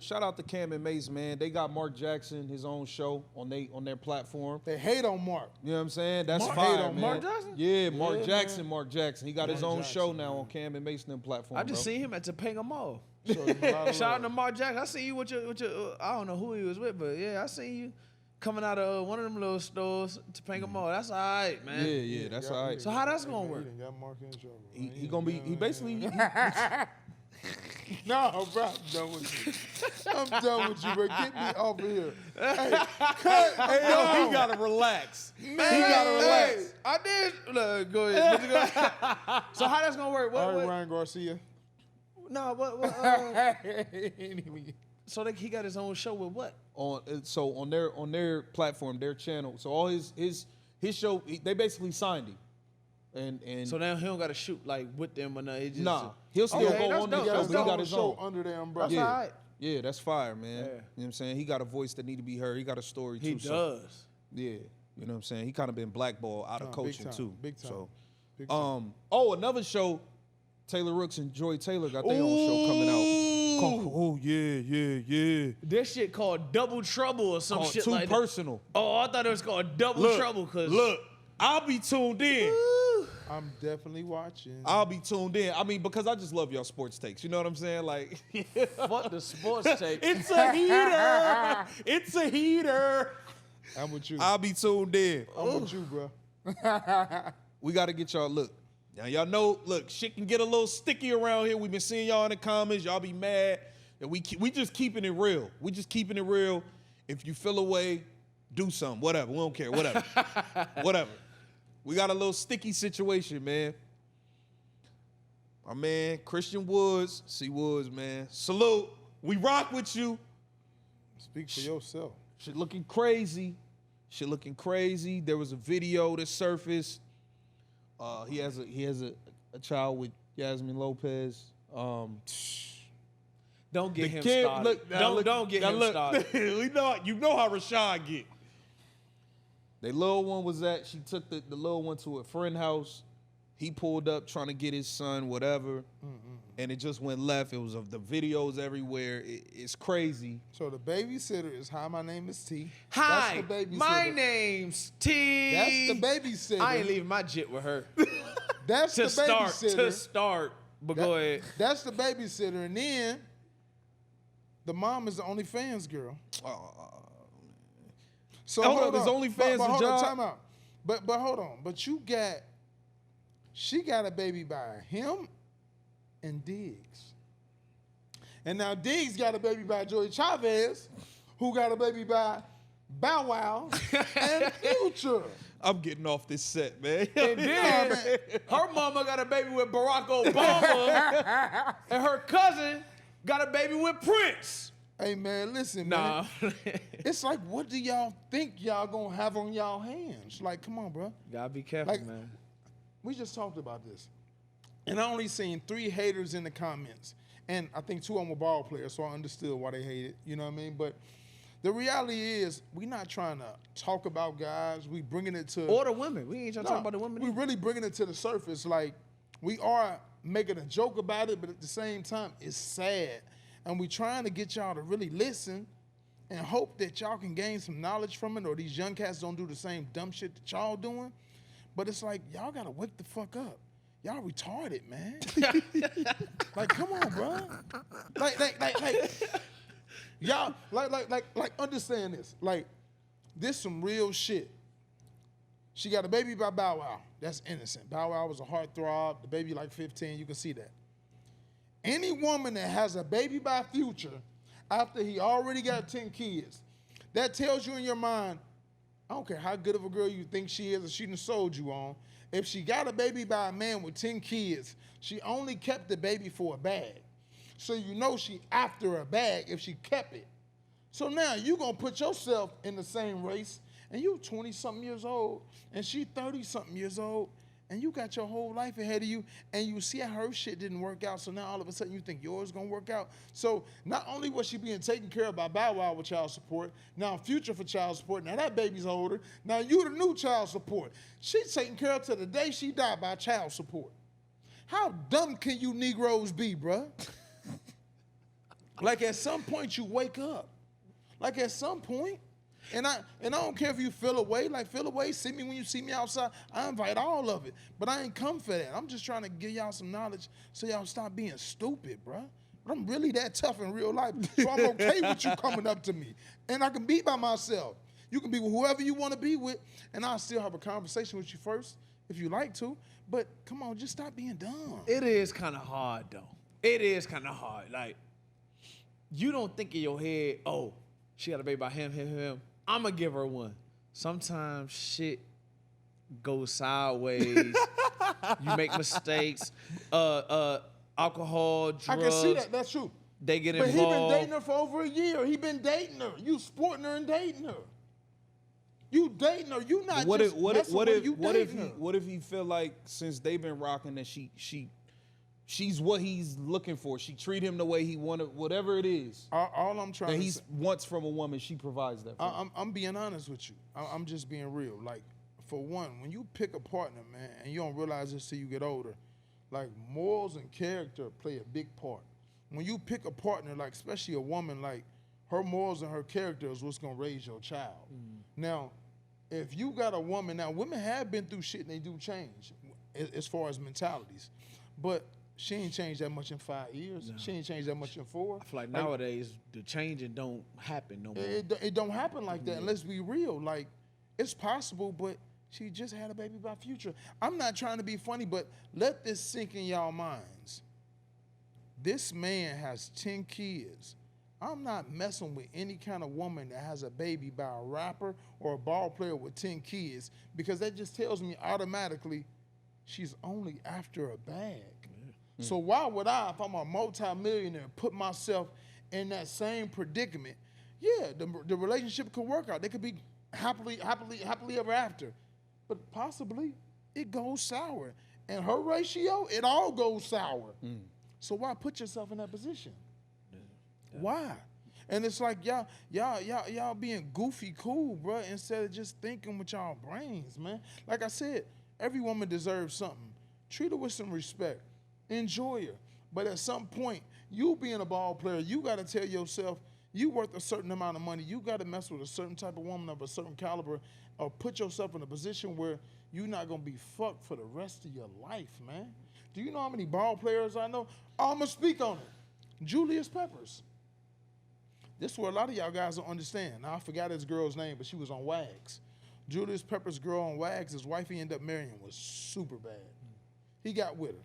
Cam and Mace, man. They got Mark Jackson, his own show on their platform. They hate on Mark. You know what I'm saying? That's Mark fire, hate on man. Mark Jackson? Yeah, Mark Yeah, Jackson, man. Mark Jackson. He got his Mark own Jackson, show now man. on Cam and Mason platform. I just bro. seen him at Topanga Mall. So a lot of Shout out love. to Mark Jackson. I seen you with your I don't know who he was with, but yeah, I seen you coming out of one of them little stores, Topanga Mall. That's all right, man. Yeah, that's all right. So how that's gonna work? He done got Mark in trouble. He gonna be. He basically. No, bro, I'm done with you. I'm done with you, bro. Get me off of here. Hey, cut. Hey, yo, he gotta relax. Man, He gotta relax. Hey, I did. Look, go ahead. So how that's gonna work? All What? right, Ryan Garcia. No, so he got his own show with what? On their platform, their channel. So all his show, they basically signed him. And So now he don't got to shoot like with them or nothing. He just, nah, he'll still Okay, go that's on the dope. show, That's but he dope. got his own. under their umbrella. That's Yeah. all right. Yeah, that's fire, man. Yeah. You know what I'm saying? He got a voice that need to be heard. He got a story too. He so, does. yeah, you know what I'm saying? He kind of been blackballed out of Big coaching time, too. big time. So, Big time. another show, Taylor Rooks and Joy Taylor got their own show coming out. Oh yeah. This shit called Double Trouble or some shit Too like that. personal. Oh, I thought it was called Double Trouble because Look, I'll be tuned in. I'm definitely watching. I'll be tuned in. I mean, because I just love y'all sports takes. You know what I'm saying? Like, fuck the sports take. it's a heater. It's a heater. I'm with you. I'll be tuned in. I'm with you, bro. We got to get y'all, look. Now, y'all know, look, shit can get a little sticky around here. We've been seeing y'all in the comments. Y'all be mad. And we just keeping it real. We just keeping it real. If you feel away, do something. Whatever. We don't care. Whatever. Whatever. We got a little sticky situation, man. My man, Christian Woods. C. Woods, man. Salute. We rock with you. Speak for yourself. Shit looking crazy. There was a video that surfaced. He has a child with Yasmin Lopez. Don't get The him kid, started. look, now Don't get him started. You know how Rashad get. The little one was she took the little one to a friend's house. He pulled up trying to get his son, whatever, and it just went left. It was the videos everywhere. It's crazy. So the babysitter is hi, my name is T. Hi, That's the babysitter. my name's T. That's the babysitter. I ain't leaving my jit with her. That's the babysitter. To start, but go ahead. That's the babysitter, and then the mom is the OnlyFans girl. So Hold on, is OnlyFans but a hold job? on, time out. But hold on. But she got a baby by him and Diggs. And now Diggs got a baby by Joey Chavez, who got a baby by Bow Wow and Future. I'm getting off this set, man. And then her mama got a baby with Barack Obama, and her cousin got a baby with Prince. Hey, man, listen, Nah. man. It's like, what do y'all think y'all gonna have on y'all hands? Like, come on, bro. Gotta be careful, Like, man. We just talked about this. And I only seen 3 haters in the comments. And I think 2 of them were ball players, so I understood why they hated. You know what I mean? But the reality is, we're not trying to talk about guys. We bringing it to... Or the women. We ain't trying to talk about the women. We really bringing it to the surface. Like, we are making a joke about it, but at the same time, it's sad. And we trying to get y'all to really listen and hope that y'all can gain some knowledge from it, or these young cats don't do the same dumb shit that y'all doing. But it's like, y'all gotta wake the fuck up. Y'all retarded, man. Like, come on, bro. Like, Y'all, like, understand this. Like, this some real shit. She got a baby by Bow Wow. That's innocent. Bow Wow was a heartthrob. The baby like 15. You can see that. Any woman that has a baby by Future after he already got 10 kids, that tells you in your mind, I don't care how good of a girl you think she is or she done sold you on. If she got a baby by a man with 10 kids, she only kept the baby for a bag. So you know she after a bag if she kept it. So now you gonna put yourself in the same race, and you 20-something years old, and she 30-something years old, and you got your whole life ahead of you, and you see how her shit didn't work out, so now all of a sudden you think yours gonna work out. So not only was she being taken care of by Bow Wow with child support, now Future for child support, now that baby's older, now you the new child support. She's taken care of to the day she died by child support. How dumb can you Negroes be, bruh? Like at some point you wake up. Like at some point, and I don't care if you feel away, see me when you see me outside. I invite all of it, but I ain't come for that. I'm just trying to give y'all some knowledge so y'all stop being stupid, bruh. But I'm really that tough in real life, so I'm okay with you coming up to me. And I can be by myself. You can be with whoever you want to be with, and I'll still have a conversation with you first if you like to. But come on, just stop being dumb. It is kind of hard, though. It is kind of hard. Like, you don't think in your head, oh, she got a baby by him. I'm going to give her one. Sometimes shit goes sideways. You make mistakes. Alcohol, drugs. I can see that. That's true. They get But involved. he been dating her for over a year. He been dating her. You sporting her and dating her. You dating her. You not What just if he feel like since they've been rocking that she's what he's looking for. She treat him the way he wanted, whatever it is. All I'm trying that to he say, wants from a woman, she provides that for him. I'm being honest with you. I'm just being real. Like, for one, when you pick a partner, man, and you don't realize this till you get older, like morals and character play a big part. When you pick a partner, like especially a woman, like her morals and her character is what's gonna raise your child. Now, if you got a woman, now women have been through shit and they do change as far as mentalities, but she ain't changed that much in 5 years. No. She ain't changed that much in 4. I feel like nowadays the changing don't happen no more. It don't happen like that. And let's be real. Like, it's possible, but she just had a baby by Future. I'm not trying to be funny, but let this sink in y'all minds. This man has 10 kids. I'm not messing with any kind of woman that has a baby by a rapper or a ball player with 10 kids, because that just tells me automatically she's only after a bag. So why would I, if I'm a multi-millionaire, put myself in that same predicament? Yeah, the relationship could work out. They could be happily ever after. But possibly it goes sour. And her ratio, it all goes sour. So why put yourself in that position? Why? And it's like y'all being goofy cool, bro, instead of just thinking with y'all brains, man. Like I said, every woman deserves something. Treat her with some respect. Enjoy her. But at some point, you being a ball player, you got to tell yourself you worth a certain amount of money. You got to mess with a certain type of woman of a certain caliber, or put yourself in a position where you're not going to be fucked for the rest of your life, man. Do you know how many ball players I know? I'm going to speak on it. Julius Peppers. This is where a lot of y'all guys don't understand. Now, I forgot his girl's name, but she was on Wags. Julius Peppers' girl on Wags, his wife he ended up marrying was super bad. He got with her.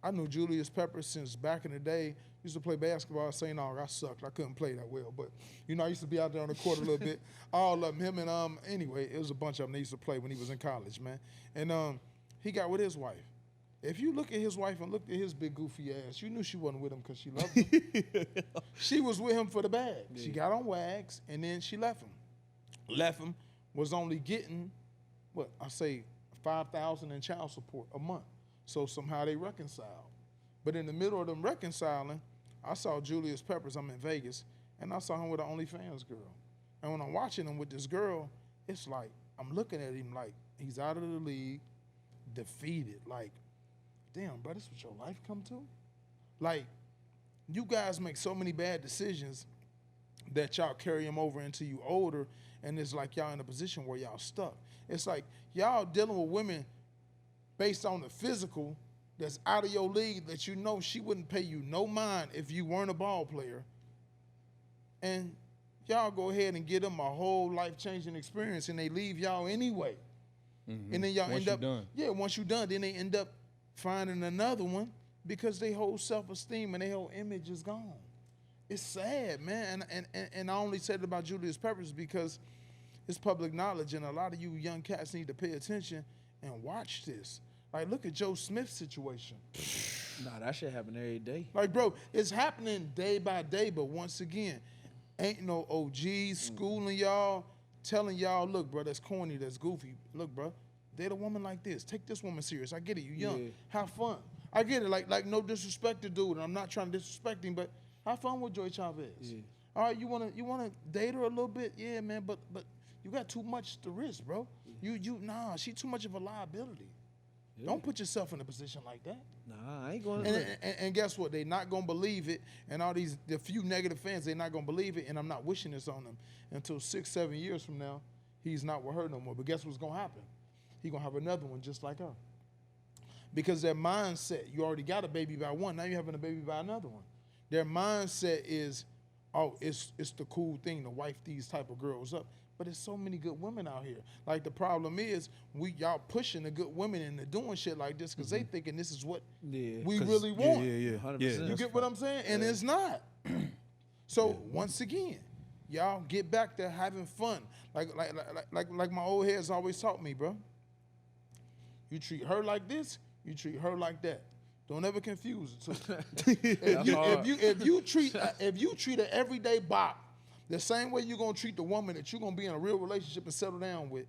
I knew Julius Peppers since back in the day. Used to play basketball at St. Aug. I sucked. I couldn't play that well. But, you know, I used to be out there on the court a little bit. All of them. Him and, anyway, it was a bunch of them they used to play when he was in college, man. And he got with his wife. If you look at his wife and look at his big goofy ass, you knew she wasn't with him because she loved him. She was with him for the bag. Yeah. She got on Wags, and then she left him. Left him, was only getting, $5,000 in child support a month. So somehow they reconciled. But in the middle of them reconciling, I saw Julius Peppers, I'm in Vegas, and I saw him with an OnlyFans girl. And when I'm watching him with this girl, it's like, I'm looking at him like he's out of the league, defeated. Like, damn, bro, this is what your life come to? Like, you guys make so many bad decisions that y'all carry them over until you older, and it's like y'all in a position where y'all stuck. It's like y'all dealing with women based on the physical that's out of your league, that you know she wouldn't pay you no mind if you weren't a ball player. and y'all go ahead and give them a whole life-changing experience, and they leave y'all anyway. Mm-hmm. And then y'all once end up, done. once you're done, then they end up finding another one because their whole self-esteem and their whole image is gone. It's sad, man. And I only said it about Julius Peppers because it's public knowledge, and a lot of you young cats need to pay attention and watch this. Like, look at Joe Smith's situation. Nah, that shit happen every day. Like, bro, it's happening day by day, but once again, ain't no OGs schooling y'all, telling y'all, look, bro, that's corny, that's goofy. Look, bro, date a woman like this. Take this woman serious. I get it. You young. Yeah. Have fun. I get it. Like no disrespect to dude, and I'm not trying to disrespect him, but have fun with Joy Chavez. Yeah. All right, you wanna date her a little bit? Yeah, man, but you got too much to risk, bro. Nah, she too much of a liability. Yeah. Don't put yourself in a position like that. Nah, I ain't going to. And guess what? They not going to believe it. And the few negative fans, they not going to believe it. And I'm not wishing this on them until 6-7 years from now, he's not with her no more. But guess what's going to happen? He's going to have another one just like her. Because their mindset, you already got a baby by one. Now you're having a baby by another one. Their mindset is, oh, it's the cool thing to wife these type of girls up. But there's so many good women out here. Like, the problem is y'all pushing the good women into doing shit like this because they thinking this is what we really want. Yeah. 100%. You get what I'm saying? And it's not. So once again, y'all get back to having fun. Like my old heads always taught me, bro. You treat her like this, you treat her like that. Don't ever confuse it. If you treat an everyday bop the same way you're going to treat the woman that you're going to be in a real relationship and settle down with,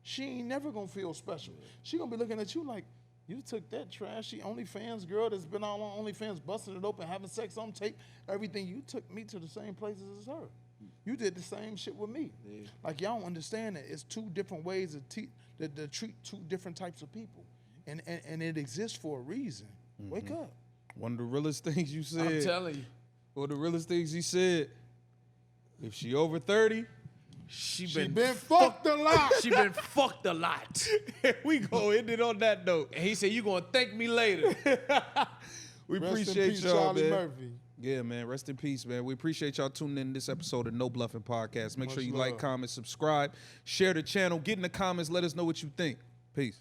she ain't never going to feel special. She going to be looking at you like, you took that trashy OnlyFans girl that's been all on OnlyFans, busting it open, having sex on tape, everything. You took me to the same places as her. You did the same shit with me. Yeah. Like, y'all don't understand that it's two different ways to treat two different types of people. And it exists for a reason. Mm-hmm. Wake up. One of the realest things you said. I'm telling you. One of the realest things you said. If she over 30, she been fucked a lot. She been fucked a lot. We go end it on that note. And he said, you gonna thank me later. We rest appreciate in peace, y'all, Charlie man. Murphy. Yeah, man. Rest in peace, man. We appreciate y'all tuning in to this episode of No Bluffin Podcast. Make sure you like, comment, subscribe, share the channel, get in the comments, let us know what you think. Peace.